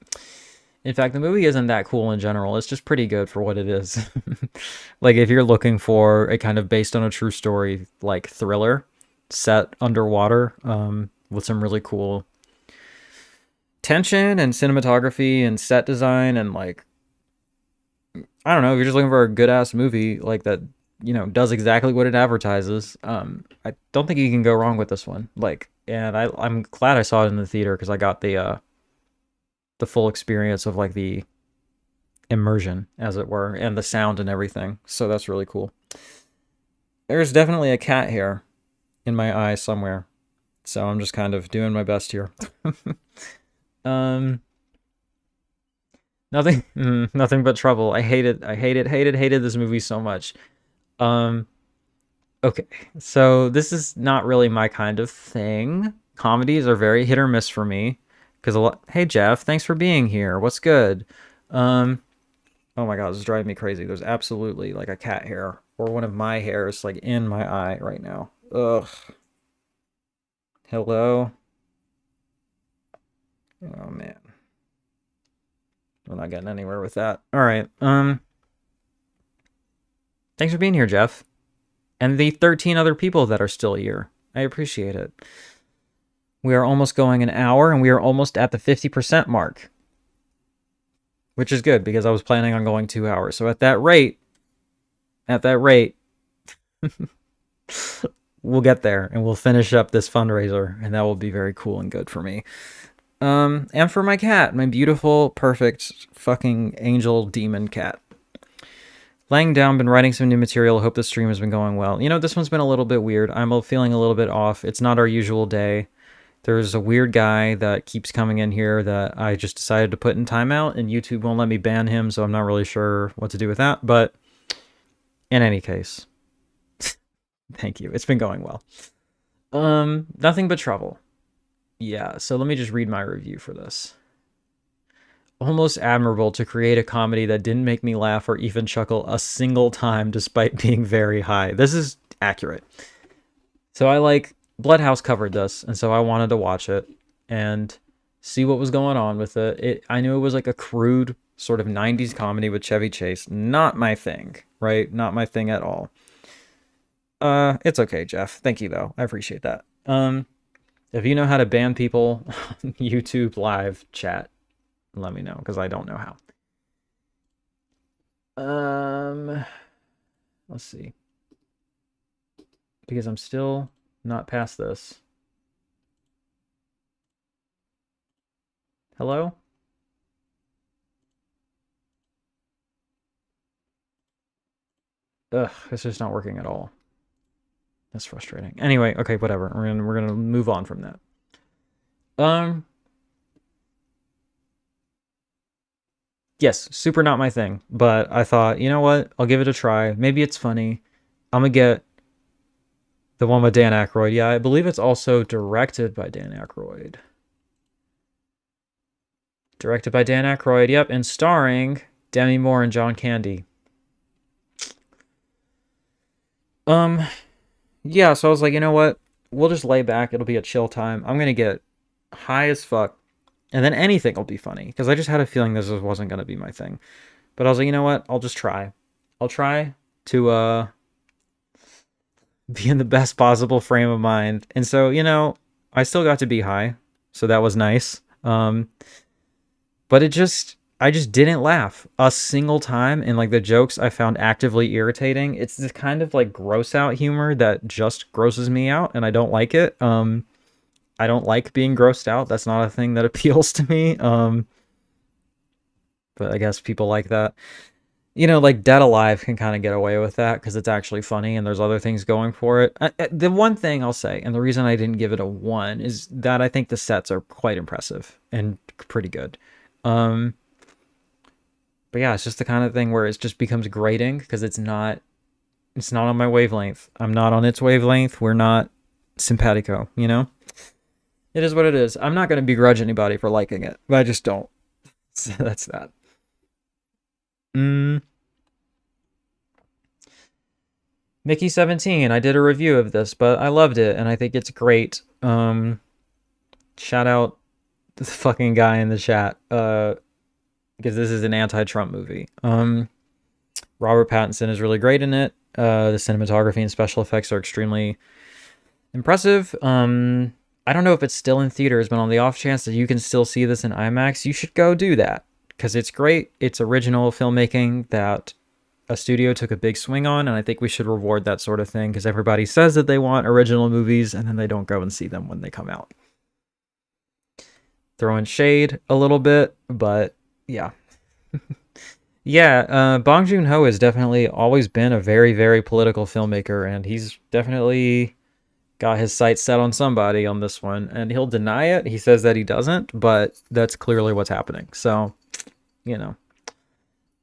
In fact, the movie isn't that cool in general. It's just pretty good for what it is. Like, if you're looking for a kind of based on a true story, like, thriller set underwater, with some really cool tension and cinematography and set design and, like, I don't know, if you're just looking for a good ass movie like that, does exactly what it advertises, I don't think you can go wrong with this one. Like, and I'm glad I saw it in the theater because I got the full experience of, like, the immersion, as it were, and the sound and everything. So that's really cool. There's definitely a cat hair in my eye somewhere, so I'm just kind of doing my best here. um Nothing, nothing but trouble. I hated this movie so much. Um, okay, so this is not really my kind of thing. Comedies are very hit or miss for me because a lot. Hey Jeff, thanks for being here. What's good? Um, oh my God, this is driving me crazy. There's absolutely like a cat hair or one of my hairs like in my eye right now. Ugh. Hello. Oh man, we're not getting anywhere with that. All right. Thanks for being here, Jeff. And the 13 other people that are still here. I appreciate it. We are almost going an hour, and we are almost at the 50% mark. Which is good, because I was planning on going 2 hours. So at that rate, we'll get there, and we'll finish up this fundraiser, and that will be very cool and good for me. And for my cat, my beautiful, perfect, fucking angel demon cat. Laying down, been writing some new material. Hope the stream has been going well. This one's been a little bit weird. I'm feeling a little bit off. It's not our usual day. There's a weird guy that keeps coming in here that I just decided to put in timeout, and YouTube won't let me ban him, so I'm not really sure what to do with that. But in any case, thank you. It's been going well. Nothing but trouble. Yeah, so let me just read my review for this. Almost admirable to create a comedy that didn't make me laugh or even chuckle a single time despite being very high. This is accurate. So Bloodhouse covered this, and so I wanted to watch it and see what was going on with it. I knew it was like a crude sort of 90s comedy with Chevy Chase. Not my thing, right? Not my thing at all. It's okay, Jeff. Thank you, though. I appreciate that. If you know how to ban people on YouTube live chat, let me know, because I don't know how. Let's see. Because I'm still not past this. Hello? Ugh, it's just not working at all. That's frustrating. Anyway, okay, whatever. We're gonna move on from that. Yes, super not my thing, but I thought, you know what? I'll give it a try. Maybe it's funny. I'm gonna get the one with Dan Aykroyd. Yeah, I believe it's also directed by Dan Aykroyd. Directed by Dan Aykroyd, yep, and starring Demi Moore and John Candy. Yeah, so I was like, you know what? We'll just lay back. It'll be a chill time. I'm gonna get high as fuck, and then anything will be funny, because I just had a feeling this wasn't gonna be my thing. But I was like, you know what? I'll just try. I'll try to be in the best possible frame of mind. And so, I still got to be high, so that was nice. But I just didn't laugh a single time, and like the jokes I found actively irritating. It's this kind of like gross out humor that just grosses me out, and I don't like it. I don't like being grossed out. That's not a thing that appeals to me. But I guess people like that. Like Dead Alive can kind of get away with that because it's actually funny and there's other things going for it. The one thing I'll say, and the reason I didn't give it a 1, is that I think the sets are quite impressive and pretty good. But yeah, it's just the kind of thing where it just becomes grating because it's not on my wavelength. I'm not on its wavelength. We're not simpatico, It is what it is. I'm not going to begrudge anybody for liking it, but I just don't. So that's that. Mickey 17, I did a review of this, but I loved it and I think it's great. Shout out the fucking guy in the chat. Because this is an anti-Trump movie. Robert Pattinson is really great in it. The cinematography and special effects are extremely impressive. I don't know if it's still in theaters, but on the off chance that you can still see this in IMAX, you should go do that because it's great. It's original filmmaking that a studio took a big swing on, and I think we should reward that sort of thing because everybody says that they want original movies and then they don't go and see them when they come out. Throwing shade a little bit, but yeah. Yeah, Bong Joon-ho has definitely always been a very, very political filmmaker, and he's definitely got his sights set on somebody on this one, and he'll deny it. He says that he doesn't, but that's clearly what's happening. So, you know.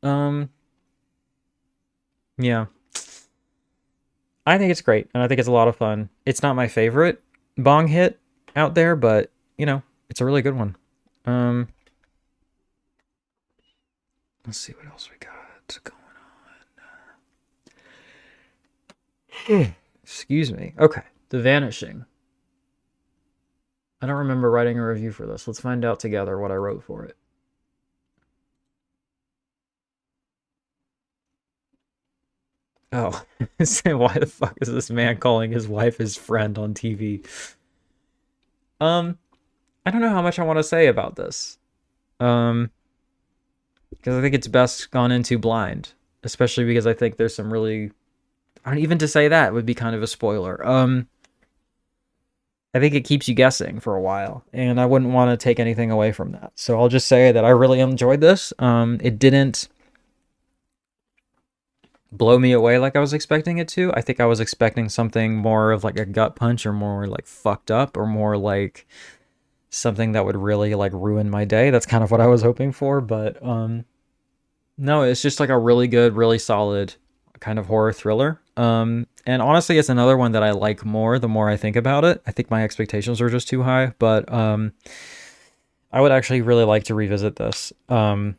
Um, yeah. I think it's great, and I think it's a lot of fun. It's not my favorite Bong hit out there, but, it's a really good one. Let's see what else we got going on. Excuse me. Okay. The Vanishing. I don't remember writing a review for this. Let's find out together what I wrote for it. Oh, why the fuck is this man calling his wife his friend on TV? I don't know how much I want to say about this. Because I think it's best gone into blind, especially because I think there's some really, I don't even to say that would be kind of a spoiler. I think it keeps you guessing for a while, and I wouldn't want to take anything away from that. So I'll just say that I really enjoyed this. It didn't blow me away like I was expecting it to. I think I was expecting something more of like a gut punch or more like fucked up or more like something that would really like ruin my day. That's kind of what I was hoping for, but no, it's just like a really good, really solid kind of horror thriller. And honestly, it's another one that I like more the more I think about it. I think my expectations are just too high, but I would actually really like to revisit this. And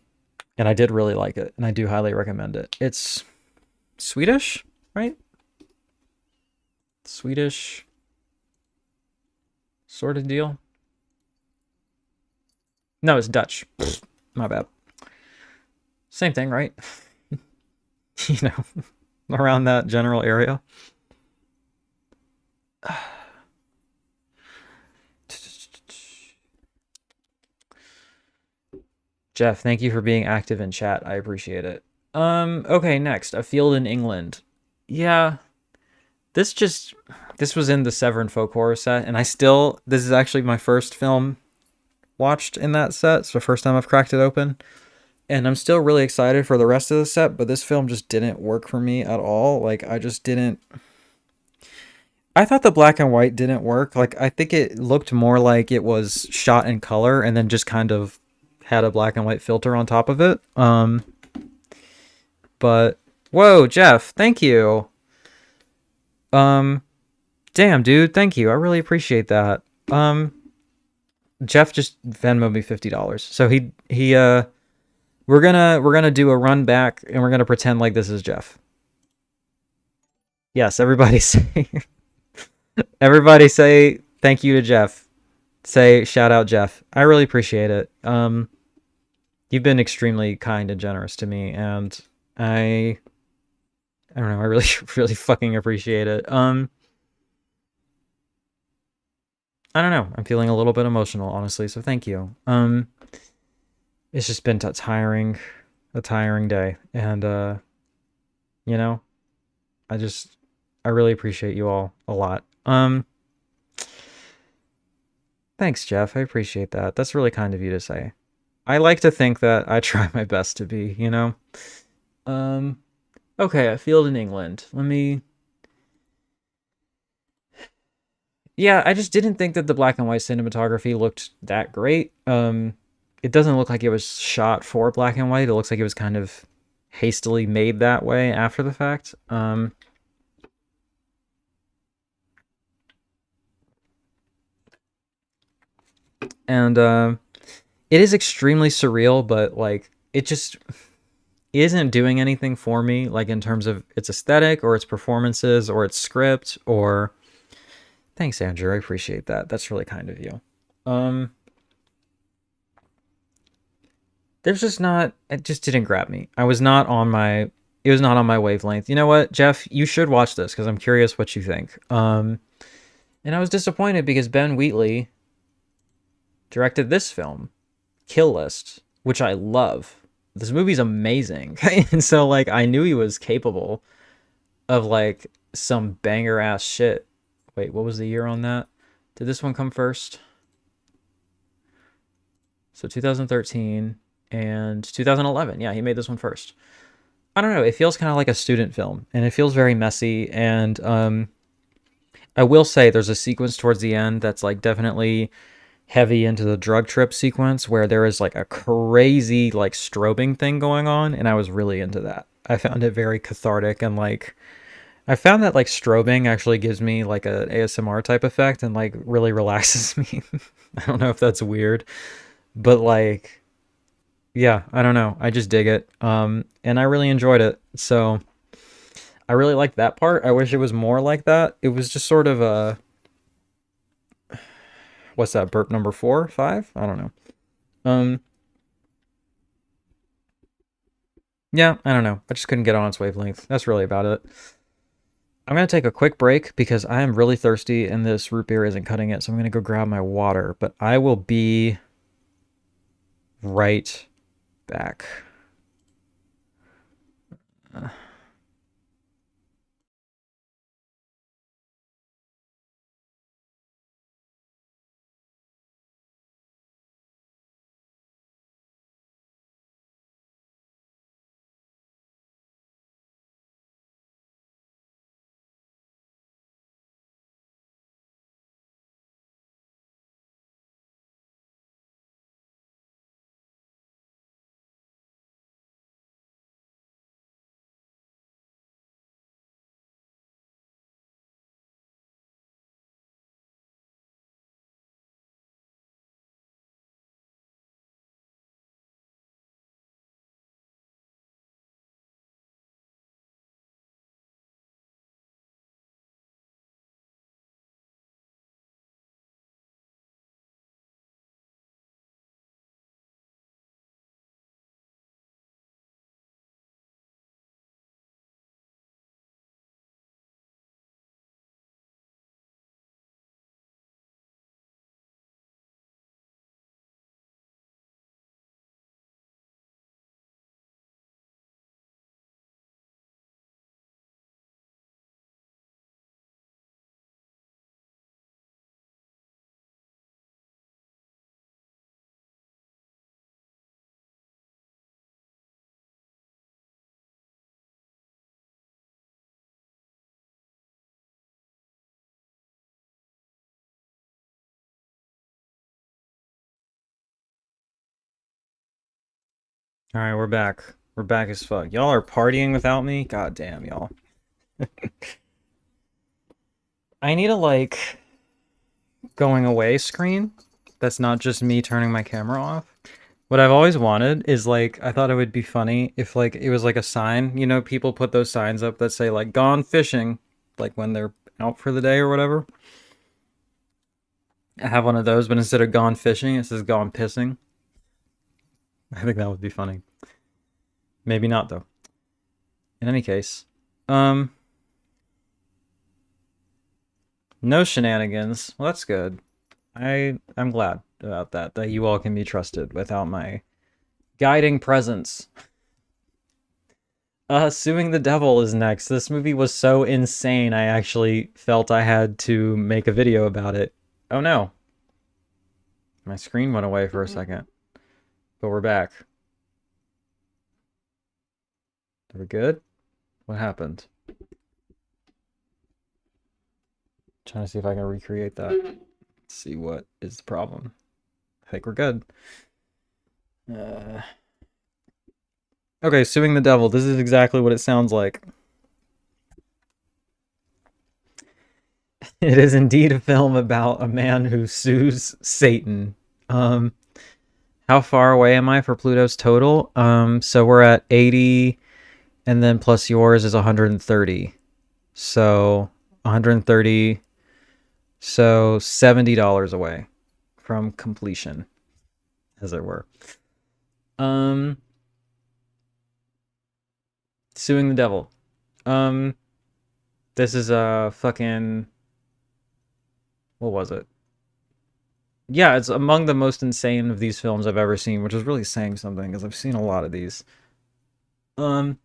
I did really like it, and I do highly recommend it. It's Swedish, right? Swedish sort of deal. No, it's Dutch. My bad. Same thing, right? Around that general area. Jeff, thank you for being active in chat. I appreciate it. Okay, next. A Field in England. Yeah. This was in the Severin Folk Horror set, and this is actually my first film watched in that set. It's the first time I've cracked it open. And I'm still really excited for the rest of the set, but this film just didn't work for me at all. Like, I just didn't... I thought the black and white didn't work. Like, I think it looked more like it was shot in color and then just kind of had a black and white filter on top of it. But... Whoa, Jeff, thank you. Damn, dude, thank you. I really appreciate that. Jeff just Venmoed me $50. So we're gonna do a run back and we're gonna pretend like this is Jeff. Yes, everybody say thank you to Jeff. Say shout out Jeff. I really appreciate it. You've been extremely kind and generous to me, and I don't know, I really really fucking appreciate it. I don't know. I'm feeling a little bit emotional, honestly, so thank you. It's just been a tiring day, and I really appreciate you all a lot. Thanks, Jeff. I appreciate that. That's really kind of you to say. I like to think that I try my best to be, Okay, A Field in England. Yeah, I just didn't think that the black and white cinematography looked that great. It doesn't look like it was shot for black and white. It looks like it was kind of hastily made that way after the fact. And it is extremely surreal, but like it just isn't doing anything for me, like in terms of its aesthetic or its performances or its script or. Thanks, Andrew. I appreciate that. That's really kind of you. Um, there's just not. It just didn't grab me. I was not on my. It was not on my wavelength. You know what, Jeff? You should watch this because I'm curious what you think. And I was disappointed because Ben Wheatley directed this film, Kill List, which I love. This movie's amazing. And so like I knew he was capable of like some banger ass shit. Wait, what was the year on that? Did this one come first? So 2013 and 2011. Yeah, he made this one first. I don't know. It feels kind of like a student film, and it feels very messy. And I will say there's a sequence towards the end that's like definitely heavy into the drug trip sequence where there is like a crazy like strobing thing going on, and I was really into that. I found it very cathartic and like I found that like strobing actually gives me like a ASMR type effect and like really relaxes me. I don't know if that's weird, but like yeah, I don't know. I just dig it. And I really enjoyed it. So I really liked that part. I wish it was more like that. It was just sort of a what's that, burp number 4, 5? I don't know. Um yeah, I don't know. I just couldn't get on its wavelength. That's really about it. I'm gonna take a quick break because I am really thirsty and this root beer isn't cutting it, so I'm gonna go grab my water. But I will be right back. All right, we're back. We're back as fuck. Y'all are partying without me? God damn, y'all. I need a like going away screen that's not just me turning my camera off. What I've always wanted is like I thought it would be funny if like it was like a sign, you know, people put those signs up that say like gone fishing, like when they're out for the day or whatever. I have one of those, but instead of gone fishing, it says gone pissing. I think that would be funny. Maybe not though. In any case, um, no shenanigans. Well, that's good. I'm glad about that. That you all can be trusted without my guiding presence. Suing the Devil is next. This movie was so insane. I actually felt I had to make a video about it. Oh no, my screen went away for a second, but we're back. Are we good? What happened? Trying to see if I can recreate that. See what is the problem. I think we're good. Okay, Suing the Devil. This is exactly what it sounds like. It is indeed a film about a man who sues Satan. Um, How far away am I for Pluto's total? So we're at 80, and then plus yours is 130. So 130, so $70 away from completion, as it were. Um, Suing the devil. Um, this is a fucking, what was it? Yeah, it's among the most insane of these films I've ever seen, which is really saying something because I've seen a lot of these. Um,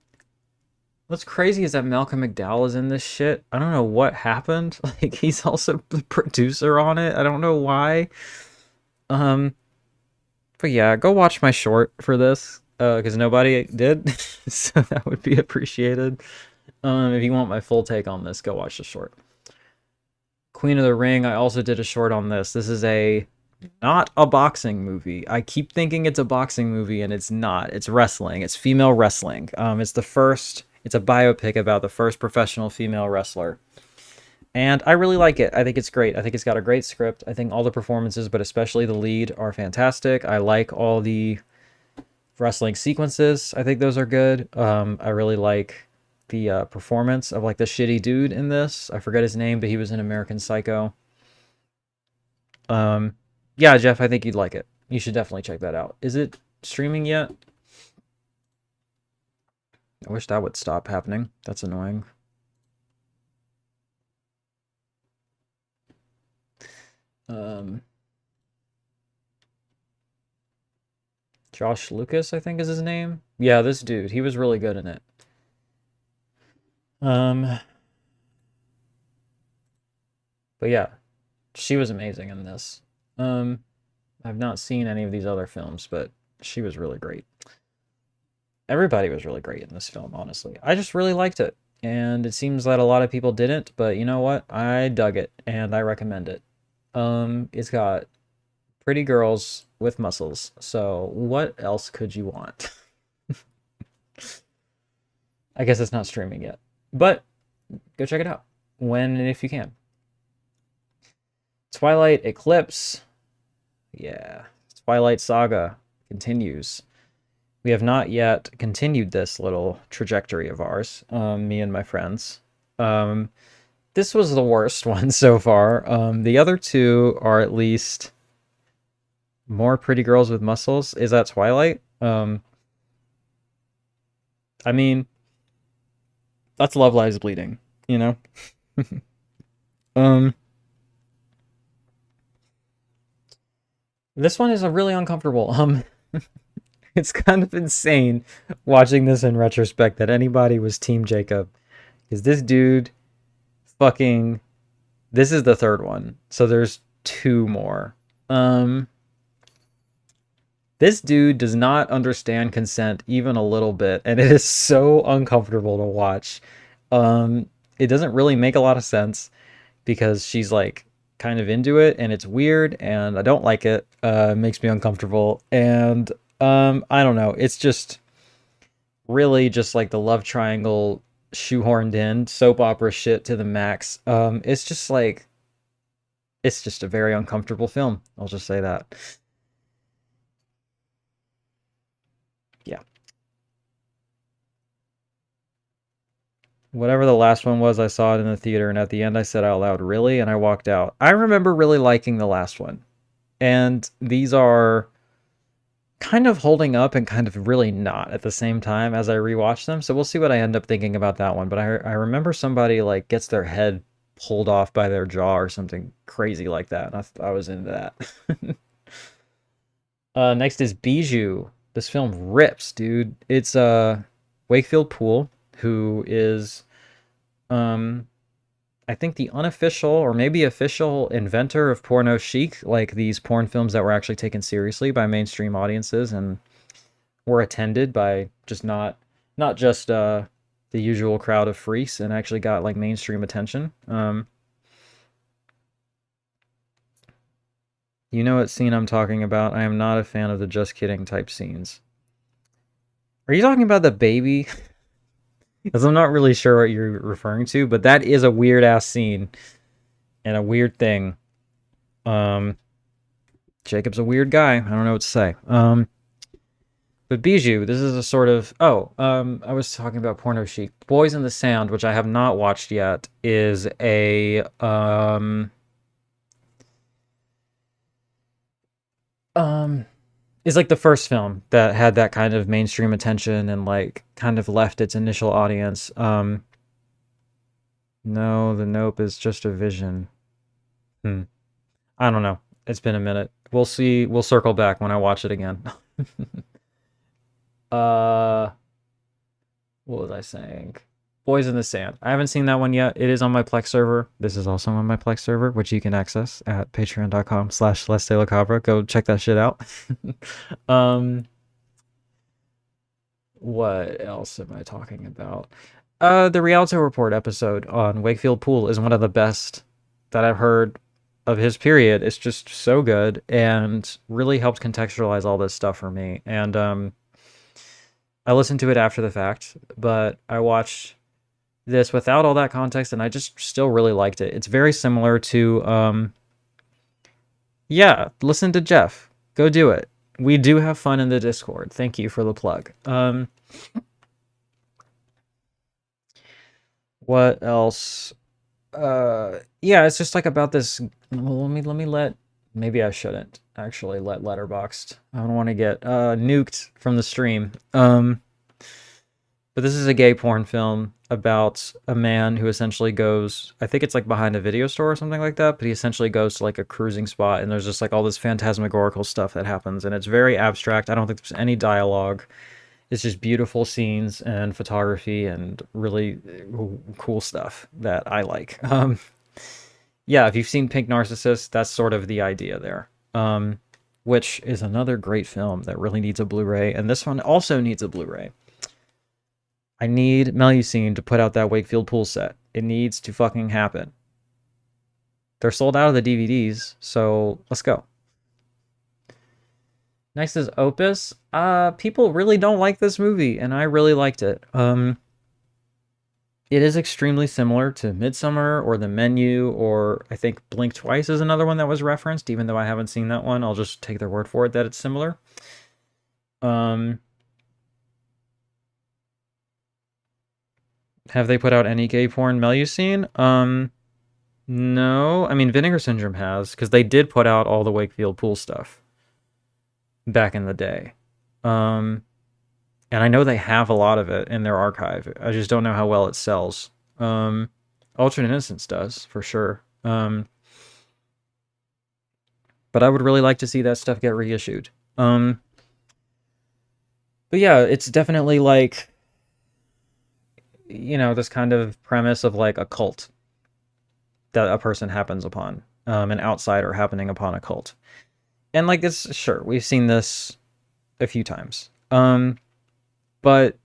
what's crazy is that Malcolm McDowell is in this shit. I don't know what happened. Like he's also the producer on it. I don't know why. Um, but yeah, go watch my short for this because nobody did, so that would be appreciated. If you want my full take on this, go watch the short. Queen of the Ring, I also did a short on this. This is a not a boxing movie. I keep thinking it's a boxing movie and it's not. It's wrestling. It's female wrestling. It's a biopic about the first professional female wrestler. And I really like it. I think it's great. I think it's got a great script. I think all the performances, but especially the lead, are fantastic. I like all the wrestling sequences. I think those are good. I really like the performance of like the shitty dude in this. I forget his name, but he was in American Psycho. Um, yeah, Jeff, I think you'd like it. You should definitely check that out. Is it streaming yet? I wish that would stop happening. That's annoying. Um, Josh Lucas, I think is his name. Yeah, this dude, he was really good in it. Um, but yeah, she was amazing in this. Um, I've not seen any of these other films, but she was really great. Everybody was really great in this film, honestly. I just really liked it. And it seems that a lot of people didn't, but you know what? I dug it and I recommend it. It's got pretty girls with muscles. So what else could you want? I guess it's not streaming yet. But go check it out when and if you can. Twilight Eclipse. Yeah. Twilight Saga continues. We have not yet continued this little trajectory of ours, me and my friends. This was the worst one so far. The other two are at least more pretty girls with muscles. Is that Twilight? I mean, that's Love Lies Bleeding, you know? um, this one is a really uncomfortable. It's kind of insane watching this in retrospect that anybody was Team Jacob. Because this dude fucking... This is the third one. So there's two more. This dude does not understand consent even a little bit. And it is so uncomfortable to watch. It doesn't really make a lot of sense. Because she's like kind of into it. And it's weird. And I don't like it. It makes me uncomfortable. And... I don't know. It's just really just like the love triangle shoehorned in soap opera shit to the max. It's just like, it's just a very uncomfortable film. I'll just say that. Yeah. Whatever the last one was, I saw it in the theater, and at the end I said out loud, really? And I walked out. I remember really liking the last one. And these are kind of holding up and kind of really not at the same time as I rewatch them. So we'll see what I end up thinking about that one. But I remember somebody like gets their head pulled off by their jaw or something crazy like that. And I was into that. Next is Bijou. This film rips, dude. It's Wakefield Poole, who is I think the unofficial or maybe official inventor of porno chic, like these porn films that were actually taken seriously by mainstream audiences and were attended by just not just the usual crowd of freaks and actually got like mainstream attention. You know what scene I'm talking about? I am not a fan of the just kidding type scenes. Are you talking about the baby? Because I'm not really sure what you're referring to, but that is a weird ass scene and a weird thing. Jacob's a weird guy. I don't know what to say. But Bijou, this is a sort of I was talking about Porno Chic. Boys in the Sand, which I have not watched yet, um is like the first film that had that kind of mainstream attention and like kind of left its initial audience. No, the Nope is just a vision. Hmm. I don't know. It's been a minute. We'll see. We'll circle back when I watch it again. uh what was I saying? Boys in the Sand. I haven't seen that one yet. It is on my Plex server. This is also on my Plex server, which you can access at patreon.com/Celeste Cabra. Go check that shit out. um, what else am I talking about? The Rialto Report episode on Wakefield Pool is one of the best that I've heard of his period. It's just so good and really helped contextualize all this stuff for me. And I listened to it after the fact, but I watched this without all that context, and I just still really liked it. It's very similar to, yeah, listen to Jeff. Go do it. We do have fun in the Discord. Thank you for the plug. What else? Yeah, it's just like about this. Well, maybe I shouldn't actually let Letterboxd. I don't want to get nuked from the stream. But this is a gay porn film about a man who essentially goes, I think it's like behind a video store or something like that, but he essentially goes to like a cruising spot and there's just like all this phantasmagorical stuff that happens and it's very abstract. I don't think there's any dialogue. It's just beautiful scenes and photography and really cool stuff that I like. Yeah, if you've seen Pink Narcissus, that's sort of the idea there. Which is another great film that really needs a Blu-ray, and this one also needs a Blu-ray. I need Melusine to put out that Wakefield Pool set. It needs to fucking happen. They're sold out of the DVDs, so let's go. Next is Opus. People really don't like this movie, and I really liked it. It is extremely similar to Midsummer or The Menu, or I think Blink Twice is another one that was referenced, even though I haven't seen that one. I'll just take their word for it that it's similar. Have they put out any gay porn Melusine? No. I mean, Vinegar Syndrome has, because they did put out all the Wakefield Pool stuff back in the day. And I know they have a lot of it in their archive. I just don't know how well it sells. Alternate Innocence does, for sure. But I would really like to see that stuff get reissued. But yeah, it's definitely like, you know, this kind of premise of like a cult that a person happens upon, an outsider happening upon a cult. And like it's sure, we've seen this a few times. But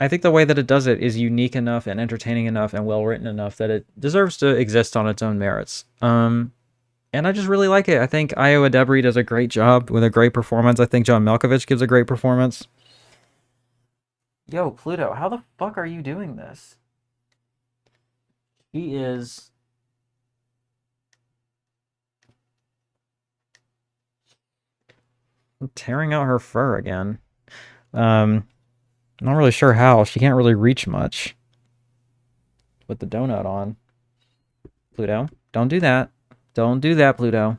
I think the way that it does it is unique enough and entertaining enough and well written enough that it deserves to exist on its own merits. And I just really like it. I think Io Adebri does a great job with a great performance. I think John Malkovich gives a great performance. Yo, Pluto, how the fuck are you doing this? He is tearing out her fur again. Not really sure how. She can't really reach much with the donut on. Pluto, don't do that. Don't do that, Pluto.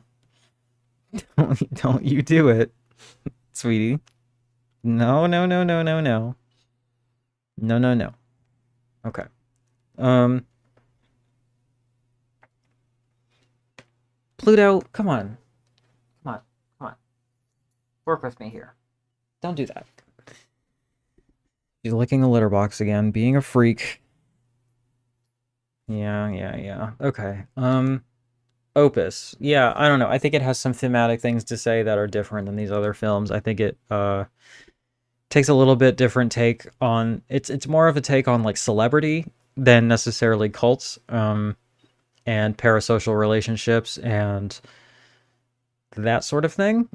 Don't you do it, sweetie. No, no, no, no, no, no. No, no, no. Okay. Pluto, come on. Come on. Come on. Work with me here. Don't do that. She's licking a litter box again, being a freak. Yeah. Okay. Opus. Yeah, I don't know. I think it has some thematic things to say that are different than these other films. I think it takes a little bit different take on it's more of a take on like celebrity than necessarily cults and parasocial relationships and that sort of thing.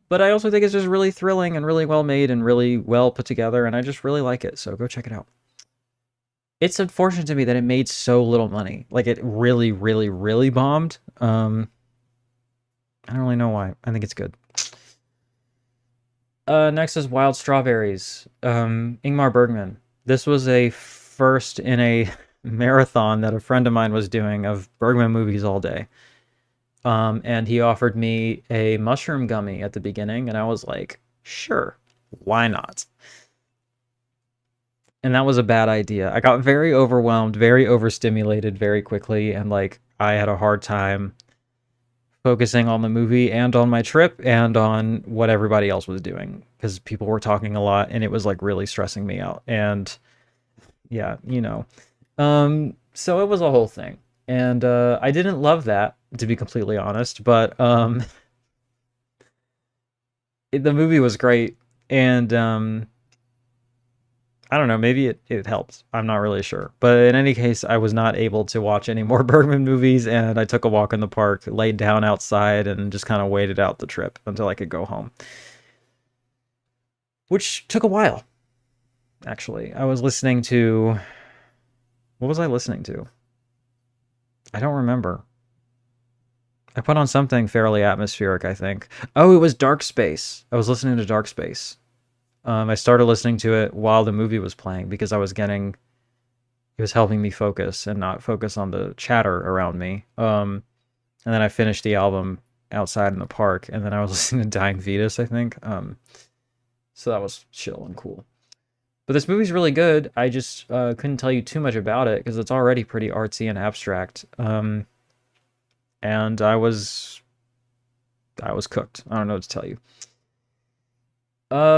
But I also think it's just really thrilling and really well made and really well put together, and I just really like it. So go check it out. It's unfortunate to me that it made so little money. Like it really, really, really bombed. I don't really know why. I think it's good. Next is Wild Strawberries. Ingmar Bergman. This was a first in a marathon that a friend of mine was doing of Bergman movies all day. And he offered me a mushroom gummy at the beginning, and I was like, sure, why not? And that was a bad idea. I got very overwhelmed, very overstimulated very quickly, and like I had a hard time focusing on the movie and on my trip and on what everybody else was doing because people were talking a lot and it was like really stressing me out. And yeah, so it was a whole thing. And I didn't love that, to be completely honest, but the movie was great. And I don't know, maybe it helped. I'm not really sure. But in any case, I was not able to watch any more Bergman movies, and I took a walk in the park, laid down outside, and just kind of waited out the trip until I could go home. Which took a while, actually. I was listening to... What was I listening to? I don't remember. I put on something fairly atmospheric, I think. Oh, it was Dark Space. I was listening to Dark Space. I started listening to it while the movie was playing because it was helping me focus and not focus on the chatter around me. And then I finished the album outside in the park, and then I was listening to Dying Fetus, I think. So that was chill and cool. But this movie's really good. I just couldn't tell you too much about it because it's already pretty artsy and abstract. And I was cooked. I don't know what to tell you.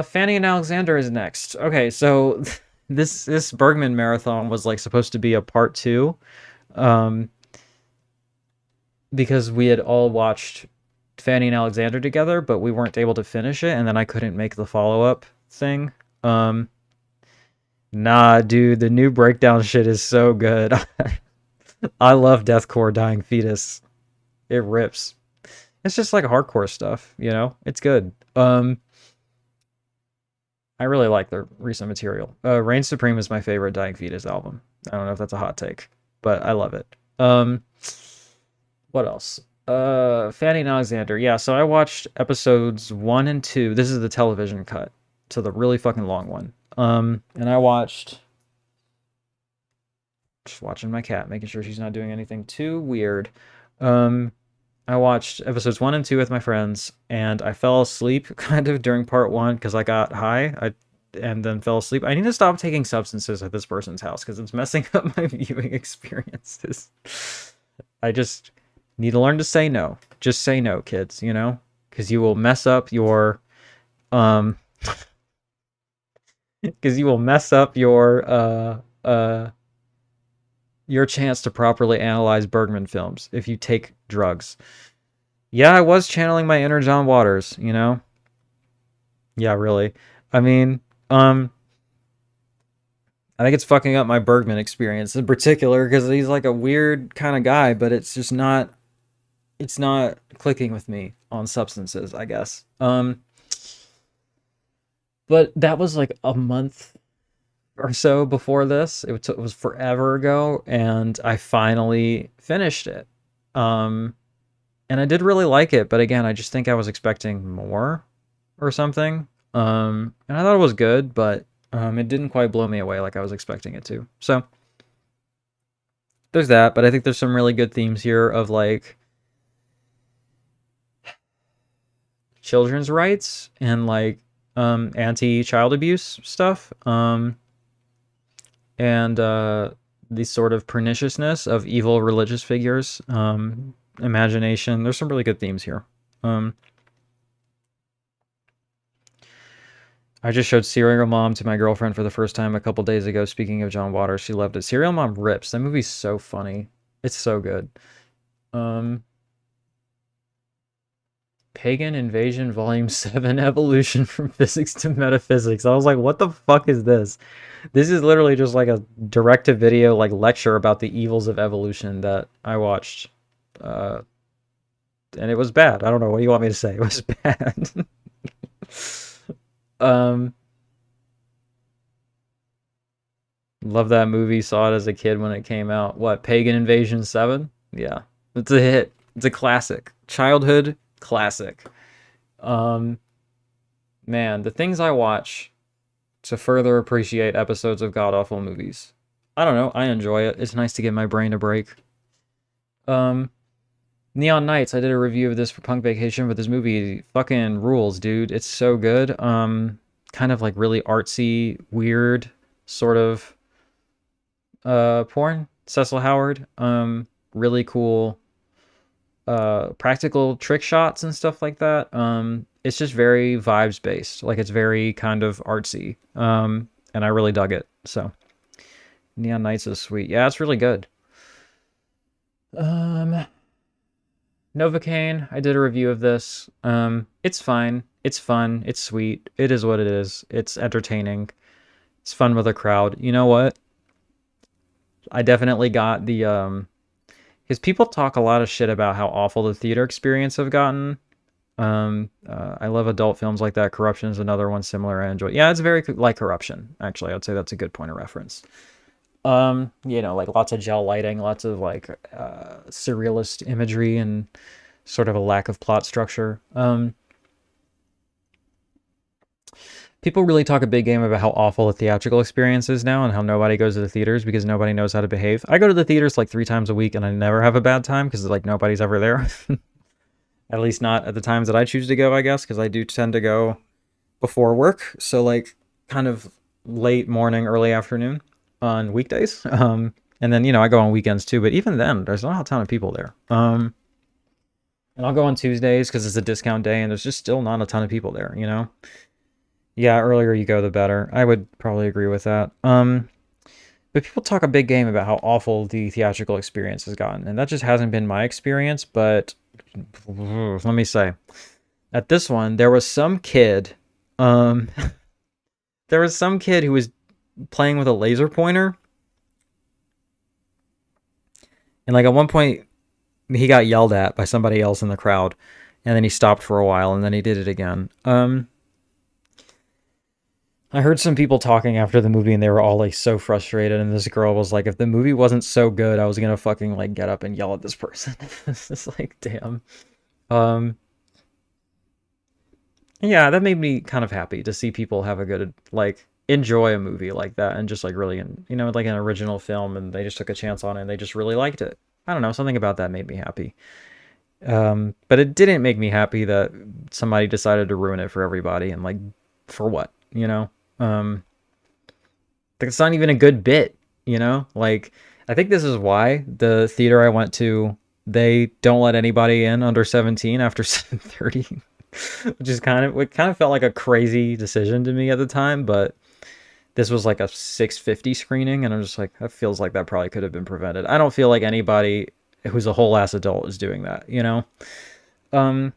Fanny and Alexander is next. Okay, so this Bergman marathon was like supposed to be a part two, because we had all watched Fanny and Alexander together, but we weren't able to finish it, and then I couldn't make the follow-up thing. Nah, dude, the new breakdown shit is so good. I love deathcore Dying Fetus. It rips. It's just like hardcore stuff, It's good. I really like their recent material. Reign Supreme is my favorite Dying Fetus album. I don't know if that's a hot take, but I love it. What else? Fanny and Alexander. Yeah, so I watched episodes 1 and 2. This is the television cut to the really fucking long one. And I watched... Just watching my cat, making sure she's not doing anything too weird. I watched episodes 1 and 2 with my friends, and I fell asleep kind of during part 1 because I got high, and then fell asleep. I need to stop taking substances at this person's house because it's messing up my viewing experiences. I just need to learn to say no. Just say no, kids, because you will mess up your because you will mess up your chance to properly analyze Bergman films if you take drugs. Yeah, I was channeling my inner John Waters, Yeah, really. I mean, I think it's fucking up my Bergman experience in particular because he's like a weird kind of guy, but it's just not clicking with me on substances, I guess. But that was like a month or so before this. It was forever ago, and I finally finished it. And I did really like it, but again, I just think I was expecting more or something. And I thought it was good, but it didn't quite blow me away like I was expecting it to. So there's that, but I think there's some really good themes here of like children's rights and like anti-child abuse stuff. And the sort of perniciousness of evil religious figures, imagination. There's some really good themes here. I just showed Serial Mom to my girlfriend for the first time a couple days ago. Speaking of John Waters, she loved it. Serial Mom rips. That movie's so funny. It's so good. Pagan Invasion Volume 7, Evolution from Physics to Metaphysics. I was like, what the fuck is this? This is literally just like a direct-to-video like lecture about the evils of evolution that I watched. And it was bad. I don't know. What do you want me to say? It was bad. Love that movie. Saw it as a kid when it came out. What, Pagan Invasion 7? Yeah. It's a hit. It's a classic. Childhood Classic. Um, Man, the things I watch to further appreciate episodes of god-awful movies. I don't know, I enjoy it. It's nice to give my brain a break. Um, Neon Knights, I did a review of this for Punk Vacation, but this movie fucking rules, dude. It's so good. Kind of like really artsy, weird sort of porn. Cecil Howard. Really cool practical trick shots and stuff like that. It's just very vibes based. Like it's very kind of artsy. And I really dug it. So Neon Knights is sweet. Yeah, it's really good. Um Novocaine, I did a review of this. It's fine. It's fun. It's sweet. It is what it is. It's entertaining. It's fun with a crowd. You know what? I definitely got the because people talk a lot of shit about how awful the theater experience have gotten. I love adult films like that. Corruption is another one similar I enjoy. Yeah, it's very like Corruption, actually. I'd say that's a good point of reference. Like lots of gel lighting, lots of like surrealist imagery and sort of a lack of plot structure. People really talk a big game about how awful the theatrical experience is now and how nobody goes to the theaters because nobody knows how to behave. I go to the theaters like 3 times a week and I never have a bad time because like nobody's ever there. At least not at the times that I choose to go, I guess, because I do tend to go before work. So like kind of late morning, early afternoon on weekdays. And then, I go on weekends too, but even then there's not a ton of people there. And I'll go on Tuesdays because it's a discount day and there's just still not a ton of people there, Yeah, earlier you go, the better. I would probably agree with that. But people talk a big game about how awful the theatrical experience has gotten, and that just hasn't been my experience, but let me say, at this one, there was some kid, there was some kid who was playing with a laser pointer, and like at one point, he got yelled at by somebody else in the crowd, and then he stopped for a while, and then he did it again. I heard some people talking after the movie and they were all like so frustrated, and this girl was like, if the movie wasn't so good, I was gonna fucking like get up and yell at this person. It's just like, damn. Yeah, that made me kind of happy to see people have a good, like, enjoy a movie like that and just like really, like an original film and they just took a chance on it and they just really liked it. I don't know, something about that made me happy. But it didn't make me happy that somebody decided to ruin it for everybody and like, for what, like it's not even a good bit, like I think this is why the theater I went to, they don't let anybody in under 17 after 7:30, which is it kind of felt like a crazy decision to me at the time, but this was like a 6:50 screening and I'm just like, that feels like that probably could have been prevented. I don't feel like anybody who's a whole ass adult is doing that, um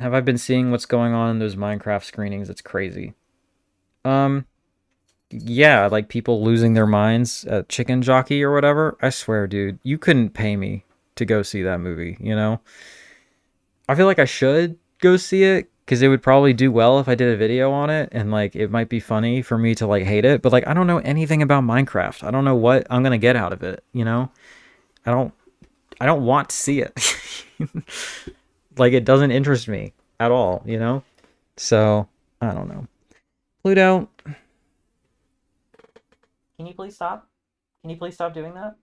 have I been seeing what's going on in those Minecraft screenings? It's crazy. Um, yeah, like people losing their minds at Chicken Jockey or whatever. I swear, dude, you couldn't pay me to go see that movie, I feel like I should go see it because it would probably do well if I did a video on it and like it might be funny for me to like hate it, but like I don't know anything about Minecraft. I don't know what I'm gonna get out of it, I don't I don't want to see it. Like it doesn't interest me at all, So, I don't know. Pluto, can you please stop? Can you please stop doing that?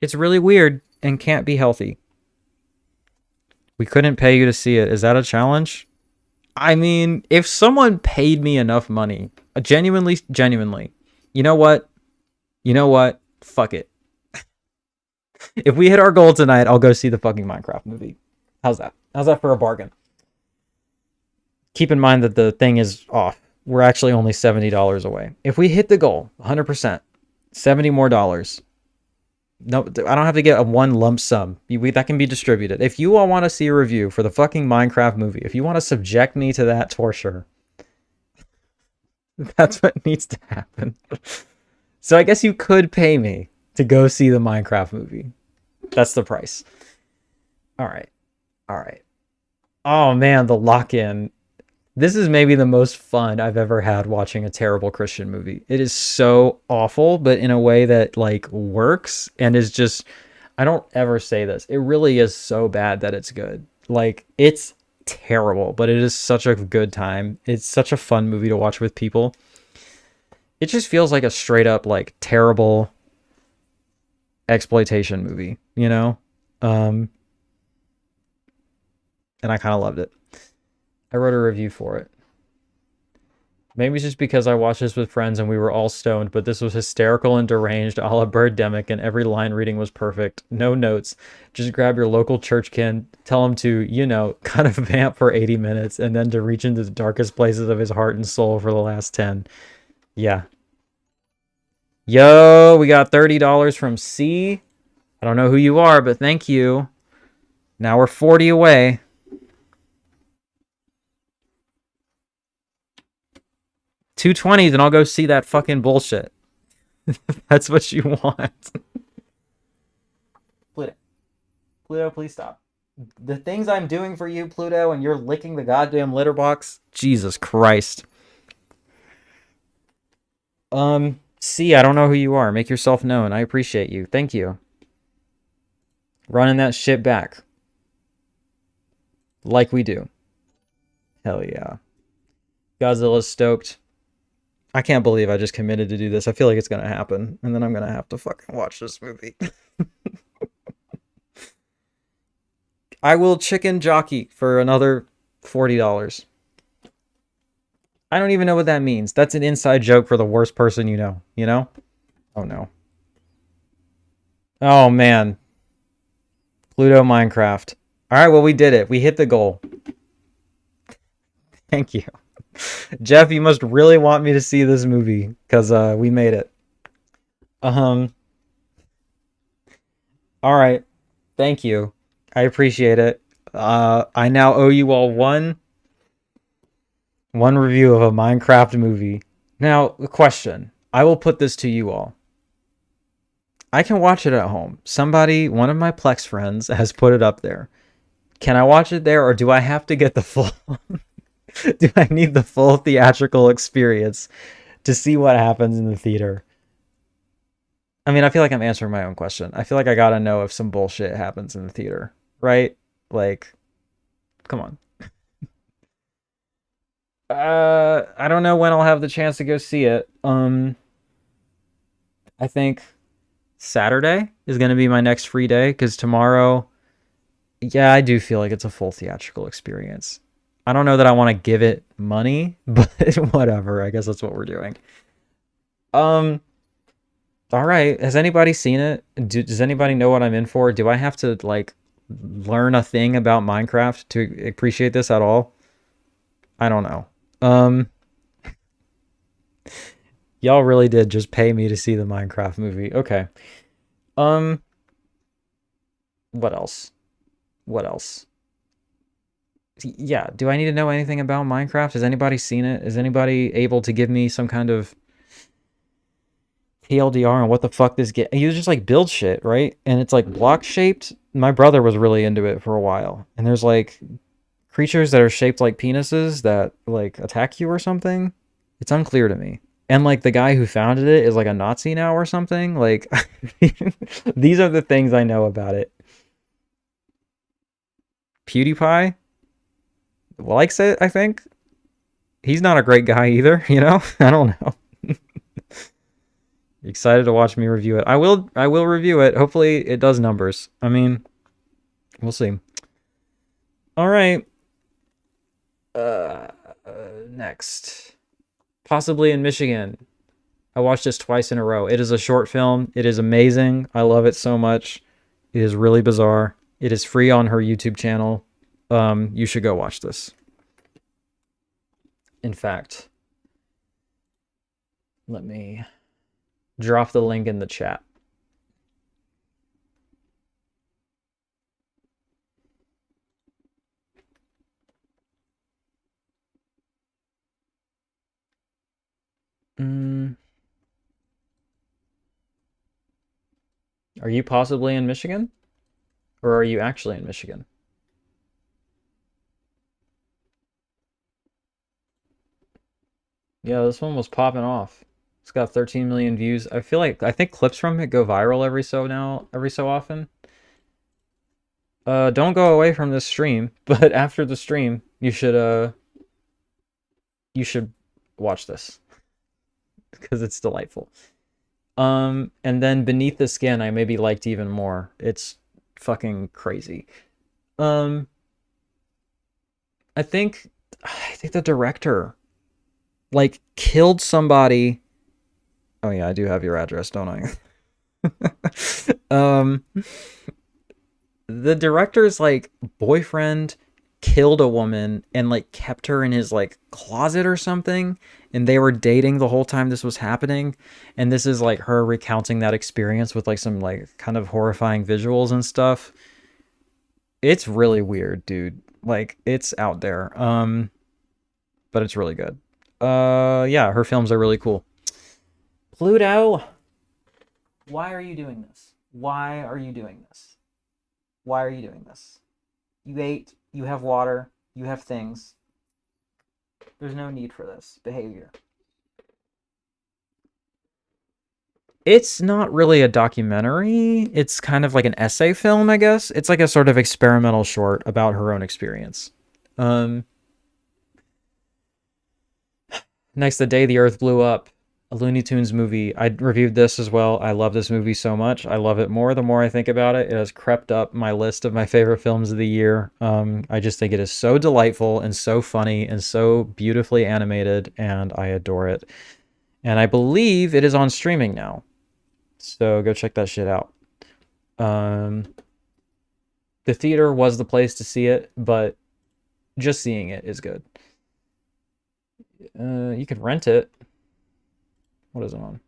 It's really weird and can't be healthy. We couldn't pay you to see it. Is that a challenge? I mean, if someone paid me enough money, genuinely, you know what? Fuck it. If we hit our goal tonight, I'll go see the fucking Minecraft movie. How's that? How's that for a bargain? Keep in mind that the thing is off. We're actually only $70 away. If we hit the goal, 100%, $70 more. No, I don't have to get a one lump sum. That can be distributed. If you all want to see a review for the fucking Minecraft movie, if you want to subject me to that torture, that's what needs to happen. So I guess you could pay me to go see the Minecraft movie. That's the price. All right. Oh man, the lock-in. This is maybe the most fun I've ever had watching a terrible Christian movie. It is so awful, but in a way that like works and is just, I don't ever say this. It really is so bad that it's good. Like, it's terrible, but it is such a good time. It's such a fun movie to watch with people. It just feels like a straight up, like, terrible exploitation movie, you know? Um, and I kind of loved it. I wrote a review for it. Maybe it's just because I watched this with friends and we were all stoned, but this was hysterical and deranged, a la Birdemic, and every line reading was perfect. No notes. Just grab your local churchkin, tell him to, kind of vamp for 80 minutes, and then to reach into the darkest places of his heart and soul for the last 10. Yeah. Yo, we got $30 from C. I don't know who you are, but thank you. Now we're 40 away. $220, then I'll go see that fucking bullshit. That's what you want. Pluto, please stop. The things I'm doing for you, Pluto, and you're licking the goddamn litter box. Jesus Christ. C, I don't know who you are. Make yourself known. I appreciate you. Thank you. Running that shit back. Like we do. Hell yeah. Godzilla's stoked. I can't believe I just committed to do this. I feel like it's going to happen. And then I'm going to have to fucking watch this movie. I will chicken jockey for another $40. I don't even know what that means. That's an inside joke for the worst person you know. You know? Oh, no. Oh, man. Pluto Minecraft. All right, well, we did it. We hit the goal. Thank you. Jeff, you must really want me to see this movie because we made it. All right. Thank you. I appreciate it. I now owe you all one review of a Minecraft movie. Now, the question. I will put this to you all. I can watch it at home. One of my Plex friends has put it up there. Can I watch it there, or do I have to get the full... Do I need the full theatrical experience to see what happens in the theater? I mean, I feel like I'm answering my own question. I feel like I gotta know if some bullshit happens in the theater, right? Like, come on. I don't know when I'll have the chance to go see it. I think Saturday is gonna be my next free day, because tomorrow, yeah, I do feel like it's a full theatrical experience. I don't know that I want to give it money, but whatever. I guess that's what we're doing. All right. Has anybody seen it? Does anybody know what I'm in for? Do I have to, like, learn a thing about Minecraft to appreciate this at all? I don't know. Y'all really did just pay me to see the Minecraft movie. Okay. What else? What else? Yeah, do I need to know anything about Minecraft? Has anybody seen it? Is anybody able to give me some kind of TLDR on what the fuck this get? You just like build shit, right? And it's like block shaped. My brother was really into it for a while. And there's like creatures that are shaped like penises that like attack you or something. It's unclear to me. And like the guy who founded it is like a Nazi now or something. Like these are the things I know about it. PewDiePie likes it, I think. He's not a great guy either, you know? I don't know. Excited to watch me review it. I will review it. Hopefully it does numbers. I mean, we'll see. All right. Next. Possibly in Michigan. I watched this twice in a row. It is a short film. It is amazing. I love it so much. It is really bizarre. It is free on her YouTube channel. You should go watch this. In fact, let me drop the link in the chat. Are you possibly in Michigan? Or are you actually in Michigan? Yeah, this one was popping off. It's got 13 million views. I think clips from it go viral every so often. Don't go away from this stream, but after the stream, you should watch this because it's delightful. And then Beneath the Skin, I maybe liked even more. It's fucking crazy. Um, I think the director like killed somebody. Oh yeah, I do have your address, don't I? um, the director's like boyfriend killed a woman and like kept her in his like closet or something, and they were dating the whole time this was happening, and this is like her recounting that experience with like some like kind of horrifying visuals and stuff. It's really weird, dude. Like it's out there. But it's really good. Yeah, her films are really cool. Pluto, why are you doing this? Why are you doing this? Why are you doing this? You ate, you have water, you have things. There's no need for this behavior. It's not really a documentary. It's kind of like an essay film, I guess. It's like a sort of experimental short about her own experience. Um, Next, The Day the Earth Blew Up, a Looney Tunes movie. I reviewed this as well. I love this movie so much. I love it more the more I think about it. It has crept up my list of my favorite films of the year. I just think it is so delightful and so funny and so beautifully animated, and I adore it. And I believe it is on streaming now. So go check that shit out. Um, the theater was the place to see it, but just seeing it is good. You can rent it. What is it on?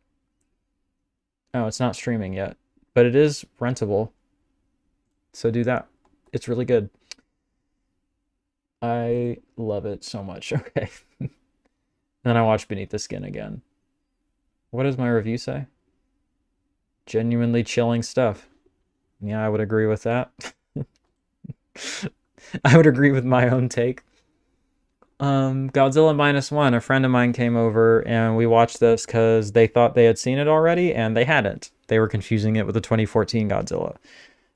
Oh, it's not streaming yet, but it is rentable. So do that. It's really good. I love it so much. Okay. Then I watched Beneath the Skin again. What does my review say? Genuinely chilling stuff. Yeah, I would agree with that. I would agree with my own take. Godzilla Minus One, a friend of mine came over and we watched this because they thought they had seen it already and they hadn't. They were confusing it with the 2014 Godzilla.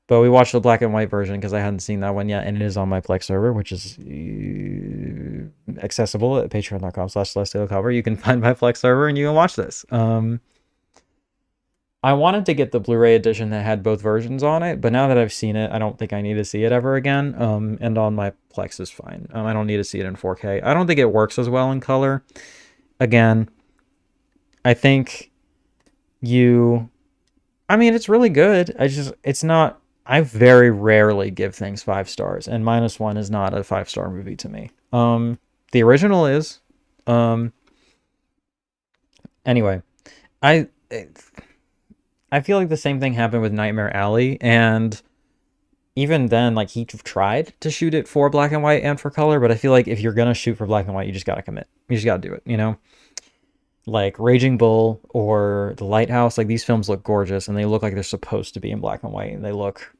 But we watched the black and white version because I hadn't seen that one yet, and it is on my Plex server, which is accessible at patreon.com/celeste. You can find my Plex server and you can watch this. I wanted to get the Blu-ray edition that had both versions on it, but now that I've seen it, I don't think I need to see it ever again. And on my Plex is fine. I don't need to see it in 4K. I don't think it works as well in color. Again, I think I mean, it's really good. It's not, I very rarely give things 5 stars, and Minus One is not a 5-star movie to me. The original is. Anyway, I feel like the same thing happened with Nightmare Alley, and even then, like, he tried to shoot it for black and white and for color, but I feel like if you're gonna shoot for black and white, you just gotta commit. You just gotta do it, you know? Like Raging Bull or The Lighthouse, like, these films look gorgeous, and they look like they're supposed to be in black and white, and they look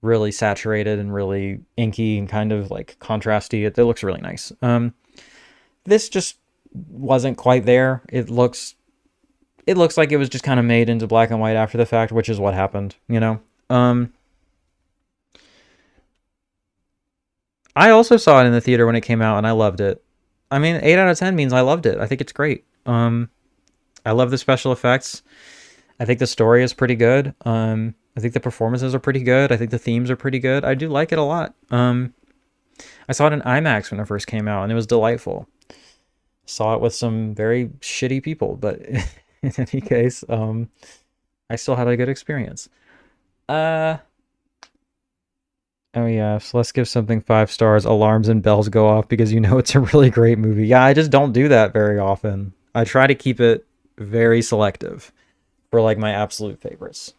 really saturated and really inky and kind of, like, contrasty. It looks really nice. This just wasn't quite there. It looks like it was just kind of made into black and white after the fact, which is what happened, you know? I also saw it in the theater when it came out, and I loved it. I mean, 8 out of 10 means I loved it. I think it's great. I love the special effects. I think the story is pretty good. I think the performances are pretty good. I think the themes are pretty good. I do like it a lot. I saw it in IMAX when it first came out, and it was delightful. Saw it with some very shitty people, but in any case, I still had a good experience. Oh yeah, so let's give something 5 stars. Alarms and bells go off because you know it's a really great movie. Yeah, I just don't do that very often. I try to keep it very selective for like my absolute favorites.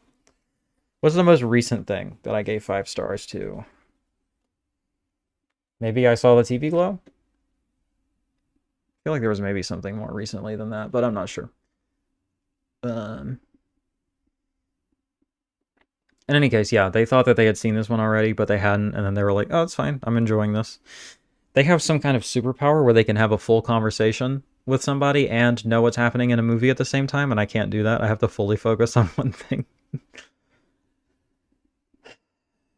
What's the most recent thing that I gave 5 stars to? Maybe I saw the TV Glow? I feel like there was maybe something more recently than that, but I'm not sure. In any case, yeah, they thought that they had seen this one already, but they hadn't, and then they were like, oh, it's fine, I'm enjoying this. They have some kind of superpower where they can have a full conversation with somebody and know what's happening in a movie at the same time, and I can't do that. I have to fully focus on one thing.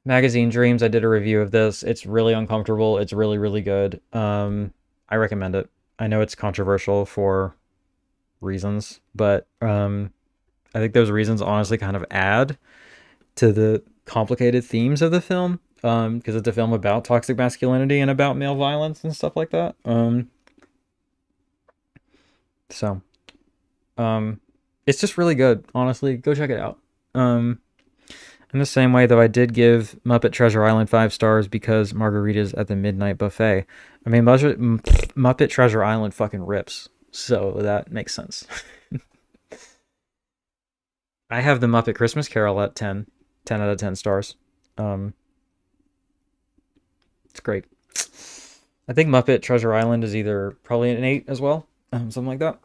Magazine Dreams, I did a review of this. It's really uncomfortable. It's really, really good. I recommend it. I know it's controversial for reasons, but I think those reasons honestly kind of add to the complicated themes of the film. Because it's a film about toxic masculinity and about male violence and stuff like that. So um, it's just really good. Honestly, go check it out. Um, in the same way, though, I did give Muppet Treasure Island 5 stars because margaritas at the midnight buffet. I mean, Muppet Treasure Island fucking rips, so that makes sense. I have the Muppet Christmas Carol at 10 out of 10 stars. Um, it's great. I think Muppet Treasure Island is either probably an 8 as well, something like that.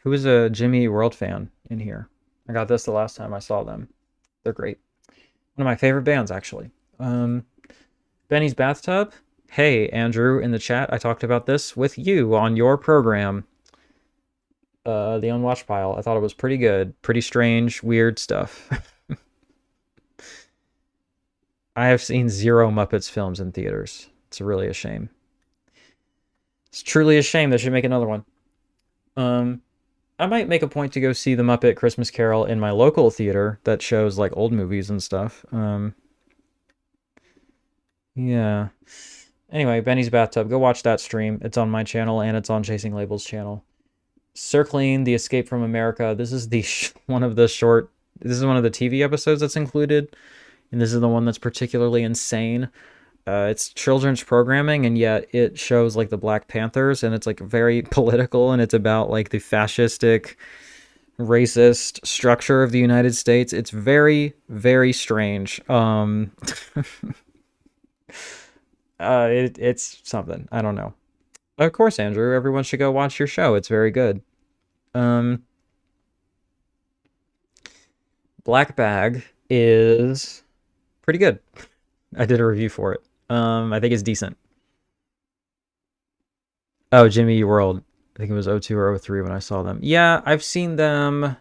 Who is a Jimmy World fan in here? I got this the last time I saw them. They're great. One of my favorite bands, actually. Um, Benny's Bathtub. Hey, Andrew, in the chat, I talked about this with you on your program, The Unwatched Pile. I thought it was pretty good. Pretty strange, weird stuff. I have seen 0 Muppets films in theaters. It's really a shame. It's truly a shame. They should make another one. I might make a point to go see the Muppet Christmas Carol in my local theater that shows like old movies and stuff. Yeah. Anyway, Benny's Bathtub. Go watch that stream. It's on my channel and it's on Chasing Labels channel. Circling the Escape from America. This is the one of the short. This is one of the TV episodes that's included, and this is the one that's particularly insane. It's children's programming, and yet it shows like the Black Panthers, and it's like very political, and it's about like the fascistic, racist structure of the United States. It's very, very strange. It's something. I don't know. Of course, Andrew, everyone should go watch your show. It's very good. Black Bag is pretty good. I did a review for it. I think it's decent. Oh, Jimmy Eat World. I think it was 02 or 03 when I saw them. Yeah, I've seen them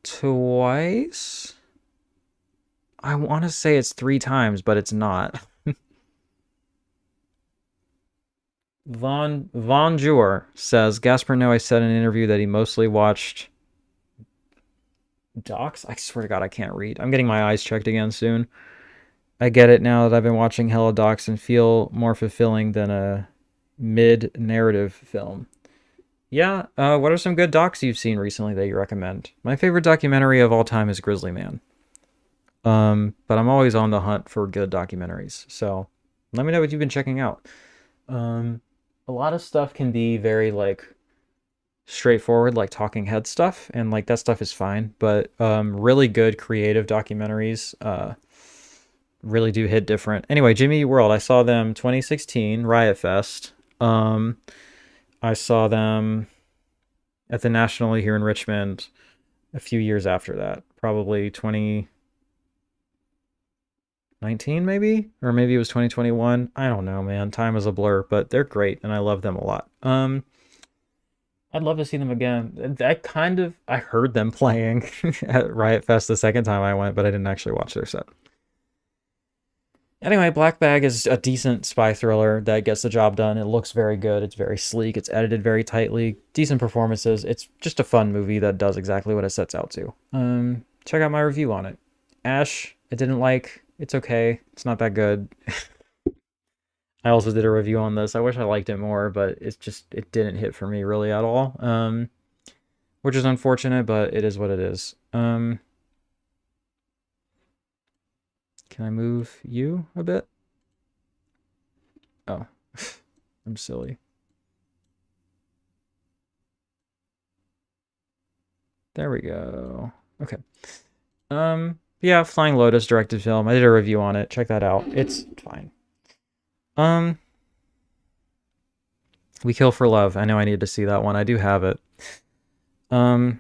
twice. I want to say it's 3 times, but it's not. Von Jur says, Gaspar Noé said in an interview that he mostly watched docs. I swear to God, I can't read. I'm getting my eyes checked again soon. I get it now that I've been watching hella docs and feel more fulfilling than a mid-narrative film. Yeah, what are some good docs you've seen recently that you recommend? My favorite documentary of all time is Grizzly Man. But I'm always on the hunt for good documentaries, so let me know what you've been checking out. A lot of stuff can be very, like, straightforward, like talking head stuff, and, like, that stuff is fine, but really good creative documentaries, really do hit different. Anyway, Jimmy Eat World, I saw them 2016 Riot Fest. I saw them at the National here in Richmond a few years after that, probably 2019 maybe, or maybe it was 2021. I don't know, man. Time is a blur, but they're great and I love them a lot. I'd love to see them again. I heard them playing at Riot Fest the second time I went, but I didn't actually watch their set. Anyway, Black Bag is a decent spy thriller that gets the job done. It looks very good. It's very sleek. It's edited very tightly. Decent performances. It's just a fun movie that does exactly what it sets out to. Check out my review on it. Ash, I didn't like. It's okay. It's not that good. I also did a review on this. I wish I liked it more, but it didn't hit for me really at all. Which is unfortunate, but it is what it is. Can I move you a bit? Oh, I'm silly. There we go. Okay. Yeah, Flying Lotus directed film. I did a review on it. Check that out. It's fine. We Kill for Love. I know I need to see that one. I do have it. Okay.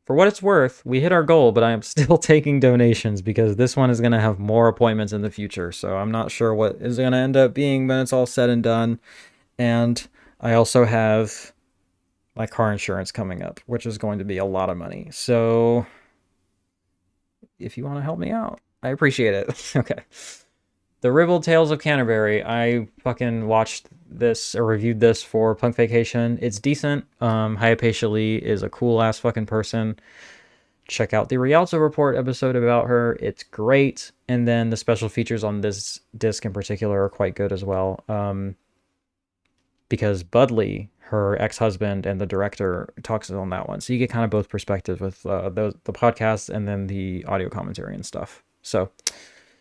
For what it's worth, we hit our goal, but I am still taking donations because this one is going to have more appointments in the future. So I'm not sure what is going to end up being when it's all said and done. And I also have my car insurance coming up, which is going to be a lot of money. So if you want to help me out, I appreciate it. Okay. The Ribbled Tales of Canterbury. I fucking watched this or reviewed this for Punk Vacation. It's decent. Hypatia Lee is a cool ass fucking person. Check out the Rialto Report episode about her. It's great. And then the special features on this disc in particular are quite good as well. Because Budley, her ex-husband and the director, talks on that one. So you get kind of both perspectives with the podcast and then the audio commentary and stuff. So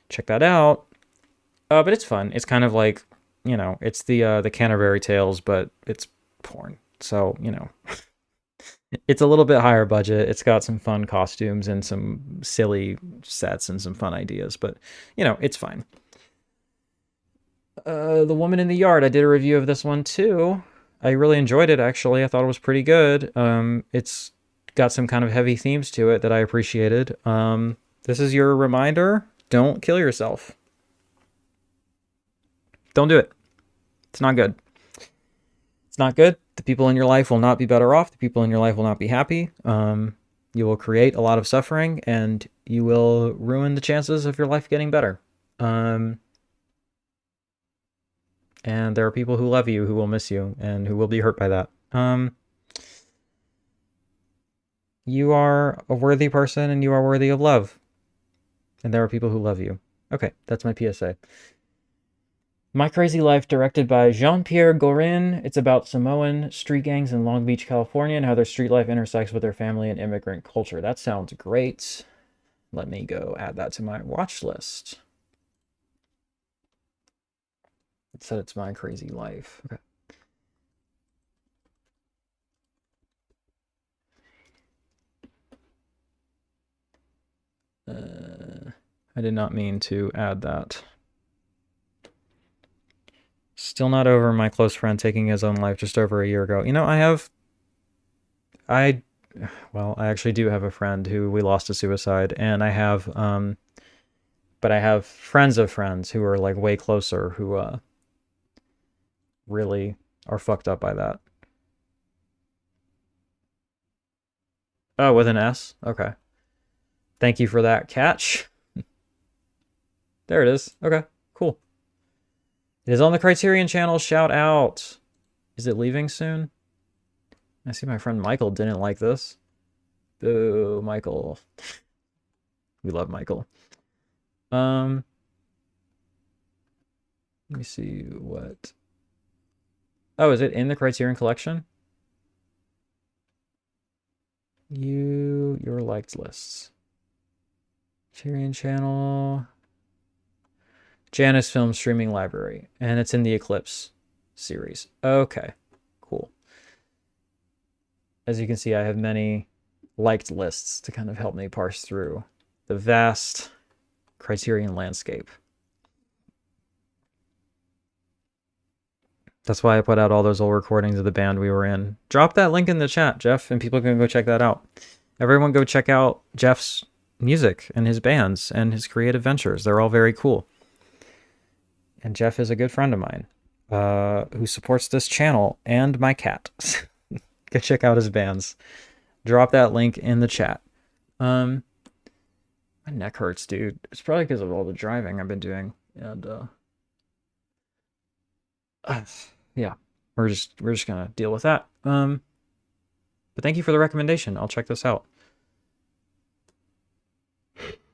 check that out. But it's fun. It's kind of like, it's the Canterbury Tales, but it's porn. So, it's a little bit higher budget. It's got some fun costumes and some silly sets and some fun ideas, but, it's fine. The Woman in the Yard. I did a review of this one too. I really enjoyed it, actually. I thought it was pretty good. It's got some kind of heavy themes to it that I appreciated. This is your reminder. Don't kill yourself. Don't do it. It's not good. It's not good. The people in your life will not be better off. The people in your life will not be happy. You will create a lot of suffering, and you will ruin the chances of your life getting better. And there are people who love you, who will miss you, and who will be hurt by that. You are a worthy person, and you are worthy of love. And there are people who love you. Okay, that's my PSA. My Crazy Life, directed by Jean-Pierre Gorin. It's about Samoan street gangs in Long Beach, California, and how their street life intersects with their family and immigrant culture. That sounds great. Let me go add that to my watch list. It said it's My Crazy Life. Okay. I did not mean to add that. Still not over my close friend taking his own life just over a year ago. I actually do have a friend who we lost to suicide, and but I have friends of friends who are like way closer who really are fucked up by that. Oh, with an S? Okay. Thank you for that catch. There it is. Okay, cool. It is on the Criterion channel. Shout out. Is it leaving soon? I see my friend Michael didn't like this. Boo, Michael. We love Michael. Let me see what. Oh, is it in the Criterion collection? Your liked lists. Criterion channel. Janus Film Streaming Library, and it's in the Eclipse series. Okay, cool. As you can see, I have many liked lists to kind of help me parse through the vast Criterion landscape. That's why I put out all those old recordings of the band we were in. Drop that link in the chat, Jeff, and people can go check that out. Everyone go check out Jeff's music and his bands and his creative ventures. They're all very cool. And Jeff is a good friend of mine who supports this channel and my cat. Go check out his bands. Drop that link in the chat. My neck hurts, dude. It's probably because of all the driving I've been doing. And yeah, we're just gonna deal with that. But thank you for the recommendation. I'll check this out.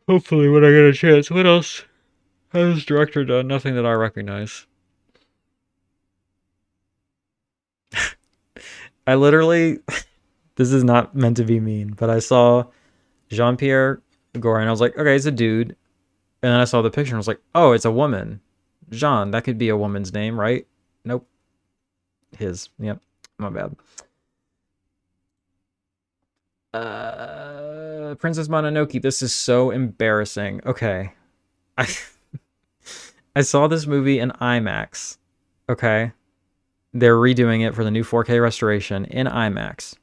Hopefully when I get a chance. What else has this director done? Nothing that I recognize. I literally, this is not meant to be mean, but I saw Jean-Pierre Gorin and I was like, okay, it's a dude. And then I saw the picture and I was like, oh, it's a woman. Jean, that could be a woman's name, right? Nope. His. Yep. My bad. Princess Mononoke. This is so embarrassing. Okay. I saw this movie in IMAX. Okay. They're redoing it for the new 4K restoration in IMAX.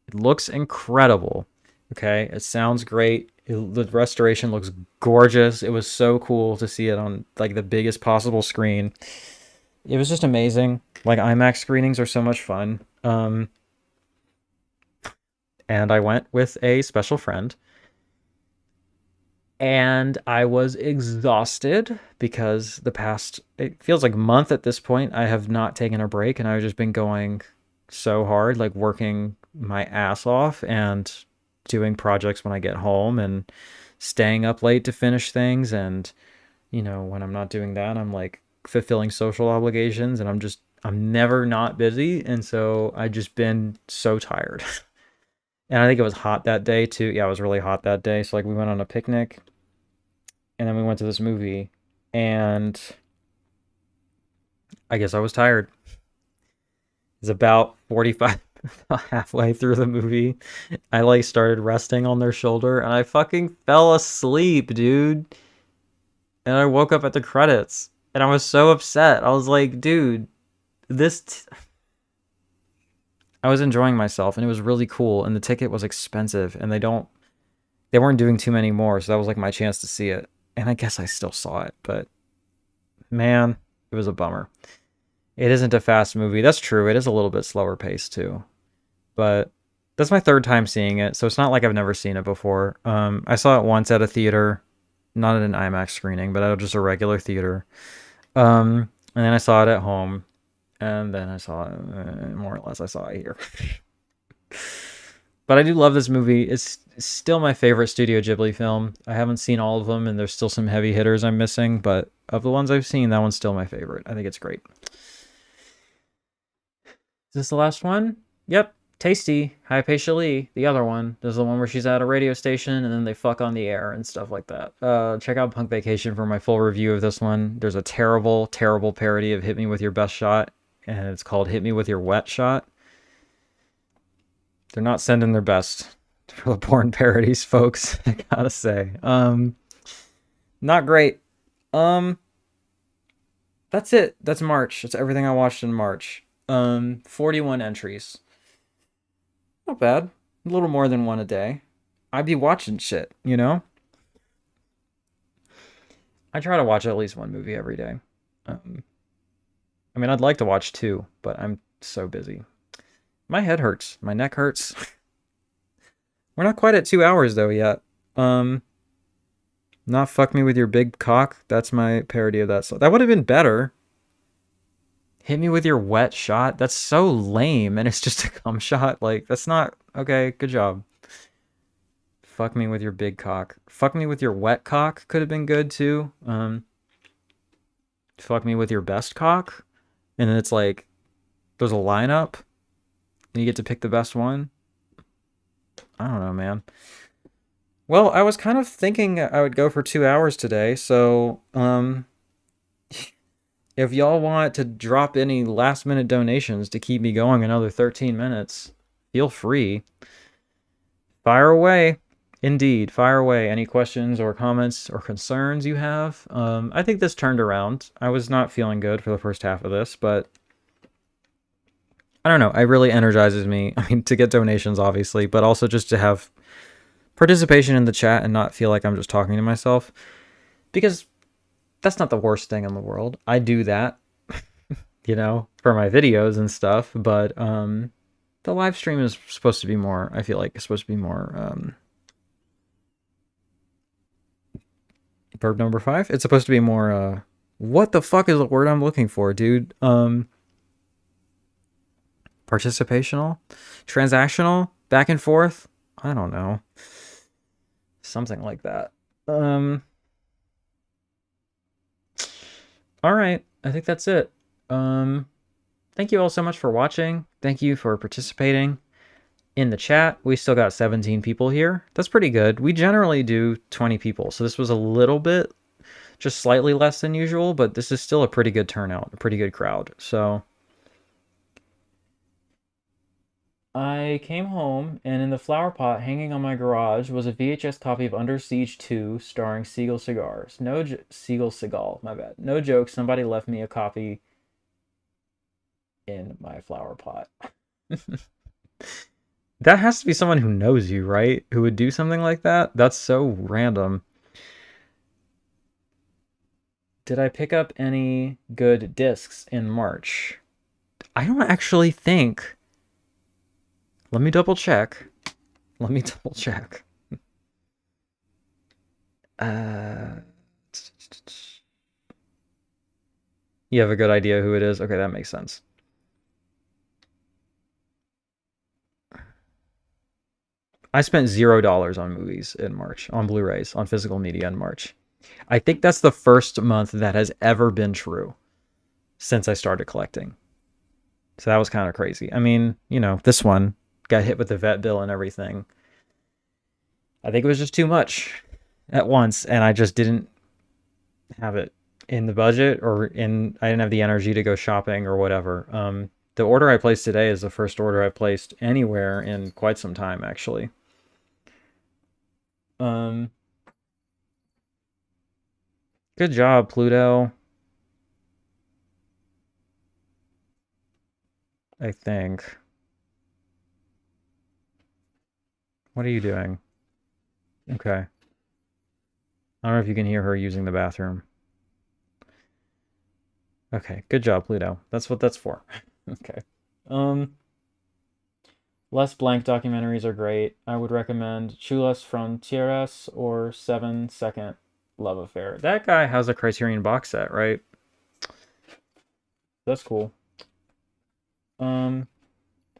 It looks incredible. Okay, it sounds great. The restoration looks gorgeous. It was so cool to see it on like the biggest possible screen. It was just amazing. Like IMAX screenings are so much fun. And I went with a special friend, and I was exhausted because the past, it feels like a month at this point, I have not taken a break, and I've just been going so hard, like working my ass off and doing projects when I get home and staying up late to finish things. And, when I'm not doing that, I'm like fulfilling social obligations, and I'm never not busy. And so I just been so tired. And I think it was hot that day too. Yeah, it was really hot that day. So like we went on a picnic and then we went to this movie, and I guess I was tired. It's about 45 halfway through the movie. I like started resting on their shoulder and I fucking fell asleep, dude. And I woke up at the credits and I was so upset. I was like, dude, I was enjoying myself and it was really cool, and the ticket was expensive, and they weren't doing too many more, so that was like my chance to see it. And I guess I still saw it, but man, it was a bummer. It isn't a fast movie. That's true. It is a little bit slower paced too. But that's my third time seeing it, so it's not like I've never seen it before. I saw it once at a theater, not at an IMAX screening, but at just a regular theater. And then I saw it at home, and then I saw it, more or less, I saw it here. But I do love this movie. It's still my favorite Studio Ghibli film. I haven't seen all of them, and there's still some heavy hitters I'm missing, but of the ones I've seen, that one's still my favorite. I think it's great. Is this the last one? Yep. Tasty. Hypatia Lee, the other one. There's the one where she's at a radio station and then they fuck on the air and stuff like that. Check out Punk Vacation for my full review of this one. There's a terrible, terrible parody of Hit Me With Your Best Shot, and it's called Hit Me With Your Wet Shot. They're not sending their best for the porn parodies, folks. I gotta say. Not great. Um, that's it. That's March. That's everything I watched in March. 41 entries. Not bad. A little more than one a day. I'd be watching shit, you know? I try to watch at least one movie every day. Um, I mean, I'd like to watch two, but I'm so busy. My head hurts. My neck hurts. We're not quite at 2 hours though yet. Um, Not fuck me with your big cock. That's my parody of that song. That would have been better. Hit me with your wet shot. That's so lame, and it's just a cum shot. Like, that's not okay. Good job. Fuck me with your big cock. Fuck me with your wet cock could have been good too. Fuck me with your best cock, and then it's like there's a lineup, and you get to pick the best one. I don't know, man. Well, I was kind of thinking I would go for 2 hours today, so if y'all want to drop any last minute donations to keep me going another 13 minutes, feel free. Fire away. Indeed, fire away. Any questions or comments or concerns you have? I think this turned around. I was not feeling good for the first half of this, but I don't know. It really energizes me. I mean, to get donations, obviously, but also just to have participation in the chat and not feel like I'm just talking to myself, because that's not the worst thing in the world. I do that, for my videos and stuff, but the live stream is supposed to be more, I feel like it's supposed to be more verb number 5. It's supposed to be more what the fuck is the word I'm looking for, dude? Participational, transactional, back and forth. I don't know. Something like that. All right. I think that's it. Thank you all so much for watching. Thank you for participating in the chat. We still got 17 people here. That's pretty good. We generally do 20 people, so this was a little bit, just slightly less than usual, but this is still a pretty good turnout, a pretty good crowd. So I came home, and in the flower pot hanging on my garage was a VHS copy of Under Siege 2 starring Seagull Cigars. Seagull Seagal, my bad. No joke, somebody left me a copy in my flower pot. That has to be someone who knows you, right? Who would do something like that? That's so random. Did I pick up any good discs in March? I don't actually think. Let me double check. Let me double check. Uh, you have a good idea who it is? Okay, that makes sense. I spent $0 on movies in March, on Blu-rays, on physical media in March. I think that's the first month that has ever been true since I started collecting. So that was kind of crazy. I mean, this one got hit with the vet bill and everything. I think it was just too much at once, and I just didn't have it in the budget I didn't have the energy to go shopping or whatever. The order I placed today is the first order I've placed anywhere in quite some time, actually. Um, Good job, Pluto. I think. What are you doing? Okay. I don't know if you can hear her using the bathroom. Okay, good job, Pluto. That's what that's for. Okay. Um, Less blank documentaries are great. I would recommend Chulas Frontieras or 7 Second Love Affair. That guy has a Criterion box set, right? That's cool. Um,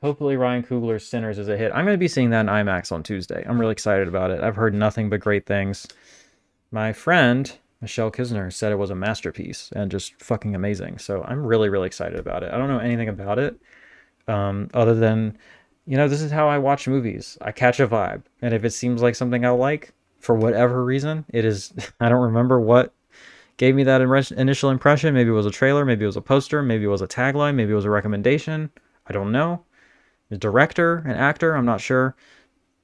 Hopefully Ryan Coogler's Sinners is a hit. I'm going to be seeing that in IMAX on Tuesday. I'm really excited about it. I've heard nothing but great things. My friend, Michelle Kisner, said it was a masterpiece and just fucking amazing. So I'm really, really excited about it. I don't know anything about it other than, this is how I watch movies. I catch a vibe. And if it seems like something I like, for whatever reason, it is, I don't remember what gave me that initial impression. Maybe it was a trailer, maybe it was a poster, maybe it was a tagline, maybe it was a recommendation. I don't know. The director, an actor, I'm not sure.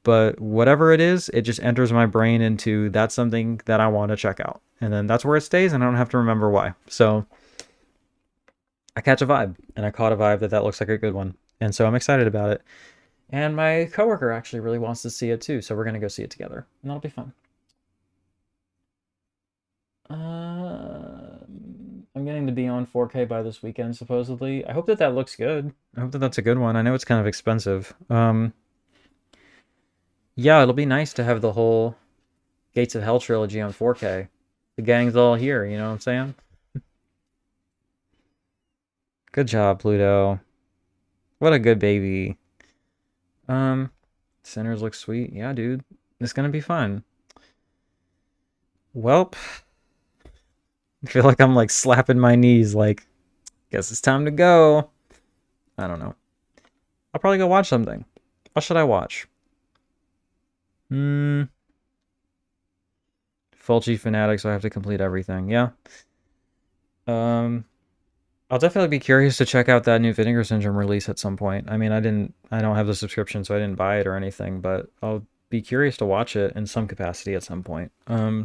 But whatever it is, it just enters my brain into that's something that I want to check out. And then that's where it stays, and I don't have to remember why. So I catch a vibe, and I caught a vibe that looks like a good one. And so I'm excited about it. And my coworker actually really wants to see it too, so we're going to go see it together. And that'll be fun. I'm getting to be on 4K by this weekend, supposedly. I hope that looks good. I hope that's a good one. I know it's kind of expensive. Yeah, it'll be nice to have the whole Gates of Hell trilogy on 4K. The gang's all here, you know what I'm saying? Good job, Pluto. What a good baby. Um, Sinners looks sweet. Yeah, dude. It's gonna be fun. Welp. I feel like I'm like slapping my knees like, guess it's time to go. I don't know. I'll probably go watch something. What should I watch? Hmm. Fulci fanatic, so I have to complete everything. Yeah. Um, I'll definitely be curious to check out that new Vinegar Syndrome release at some point. I mean, I don't have the subscription, so I didn't buy it or anything, but I'll be curious to watch it in some capacity at some point. Yeah,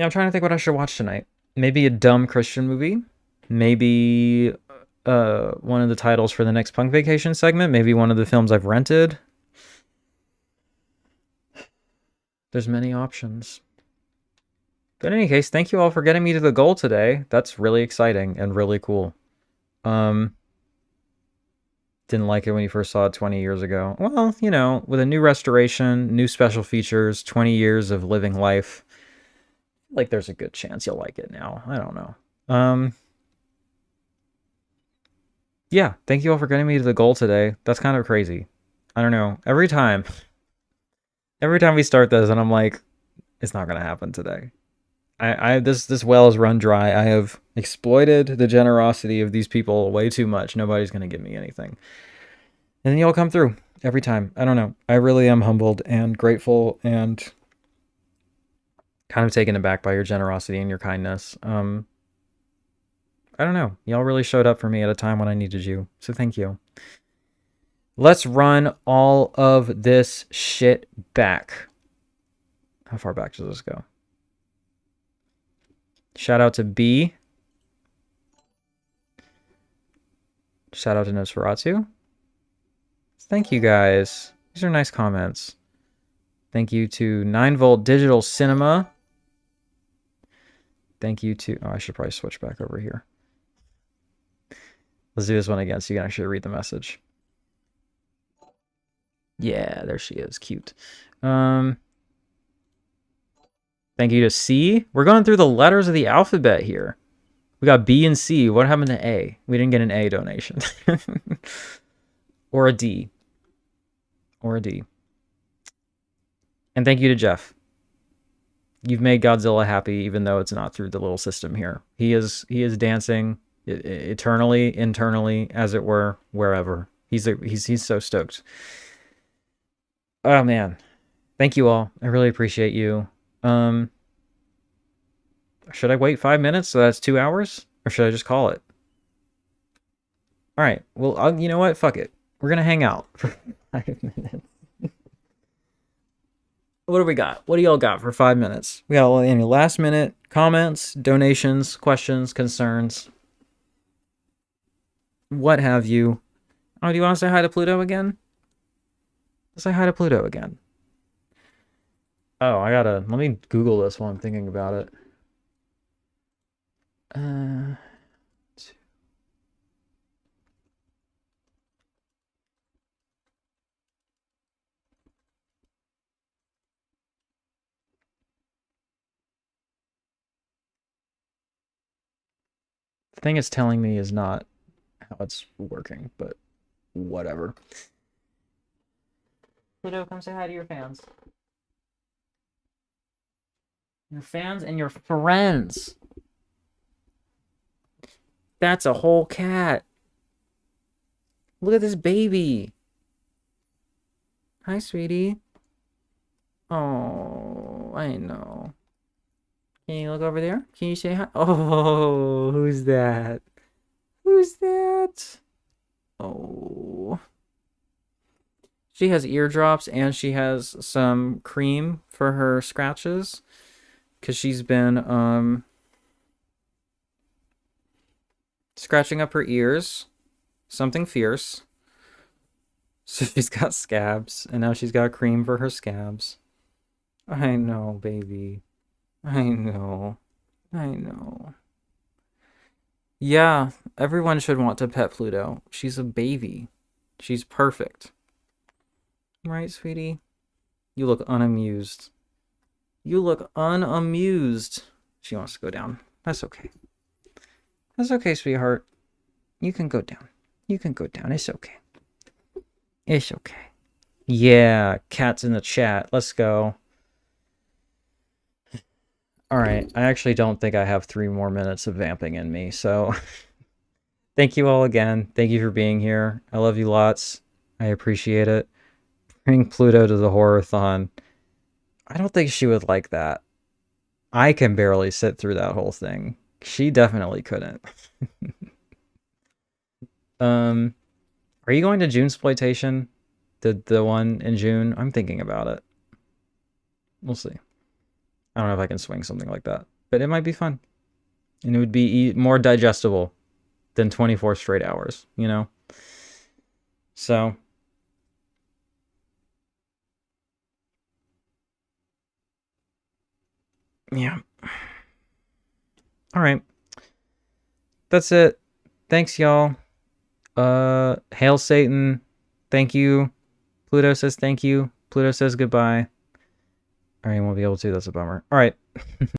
I'm trying to think what I should watch tonight. Maybe a dumb Christian movie. Maybe one of the titles for the next Punk Vacation segment. Maybe one of the films I've rented. There's many options. But in any case, thank you all for getting me to the goal today. That's really exciting and really cool. Didn't like it when you first saw it 20 years ago. Well, with a new restoration, new special features, 20 years of living life, like there's a good chance you'll like it now. I don't know. Yeah, thank you all for getting me to the goal today. That's kind of crazy. I don't know. Every time we start this and I'm like, it's not gonna happen today. This well is run dry. I have exploited the generosity of these people way too much. Nobody's gonna give me anything. And then y'all come through every time. I don't know. I really am humbled and grateful and kind of taken aback by your generosity and your kindness. I don't know. Y'all really showed up for me at a time when I needed you. So thank you. Let's run all of this shit back. How far back does this go? Shout out to B. Shout out to Nosferatu. Thank you guys. These are nice comments. Thank you to 9-Volt Digital Cinema. Thank you to... Oh, I should probably switch back over here. Let's do this one again so you can actually read the message. Yeah, there she is. Cute. Thank you to C. We're going through the letters of the alphabet here. We got B and C. What happened to A? We didn't get an A donation. Or a D. Or a D. And thank you to Jeff. You've made Godzilla happy, even though it's not through the little system here. He is dancing eternally, internally, as it were, wherever. He's so stoked. Oh man, thank you all. I really appreciate you. Should I wait 5 minutes so that's 2 hours, or should I just call it? All right. Well, you know what? Fuck it. We're gonna hang out for 5 minutes. What do we got? What do y'all got for 5 minutes? We got any last minute comments, donations, questions, concerns, what have you? Oh, do you want to say hi to Pluto again? Let's say hi to Pluto again. Oh, let me Google this while I'm thinking about it. The thing it's telling me is not how it's working, but whatever. Pluto, come say hi to your fans. Your fans and your friends. That's a whole cat. Look at this baby. Hi, sweetie. Oh, I know. Can you look over there? Can you say hi? Oh, who's that? Who's that? Oh. She has eardrops and she has some cream for her scratches because she's been scratching up her ears. Something fierce. So she's got scabs, and now she's got cream for her scabs. I know, baby. I know. I know. Yeah, everyone should want to pet Pluto. She's a baby. She's perfect. Right, sweetie? You look unamused. You look unamused. She wants to go down. That's okay. That's okay, sweetheart. You can go down. You can go down. It's okay. It's okay. Yeah, cat's in the chat. Let's go. All right. I actually don't think I have 3 more minutes of vamping in me, so thank you all again. Thank you for being here. I love you lots. I appreciate it. Bring Pluto to the horror-thon. I don't think she would like that. I can barely sit through that whole thing. She definitely couldn't. Are you going to Junesploitation? The one in June? I'm thinking about it. We'll see. I don't know if I can swing something like that, but it might be fun. And it would be more digestible than 24 straight hours, you know? So... yeah. All right. That's it. Thanks, y'all. Hail Satan. Thank you. Pluto says thank you. Pluto says goodbye. All right, won't be able to. That's a bummer. All right.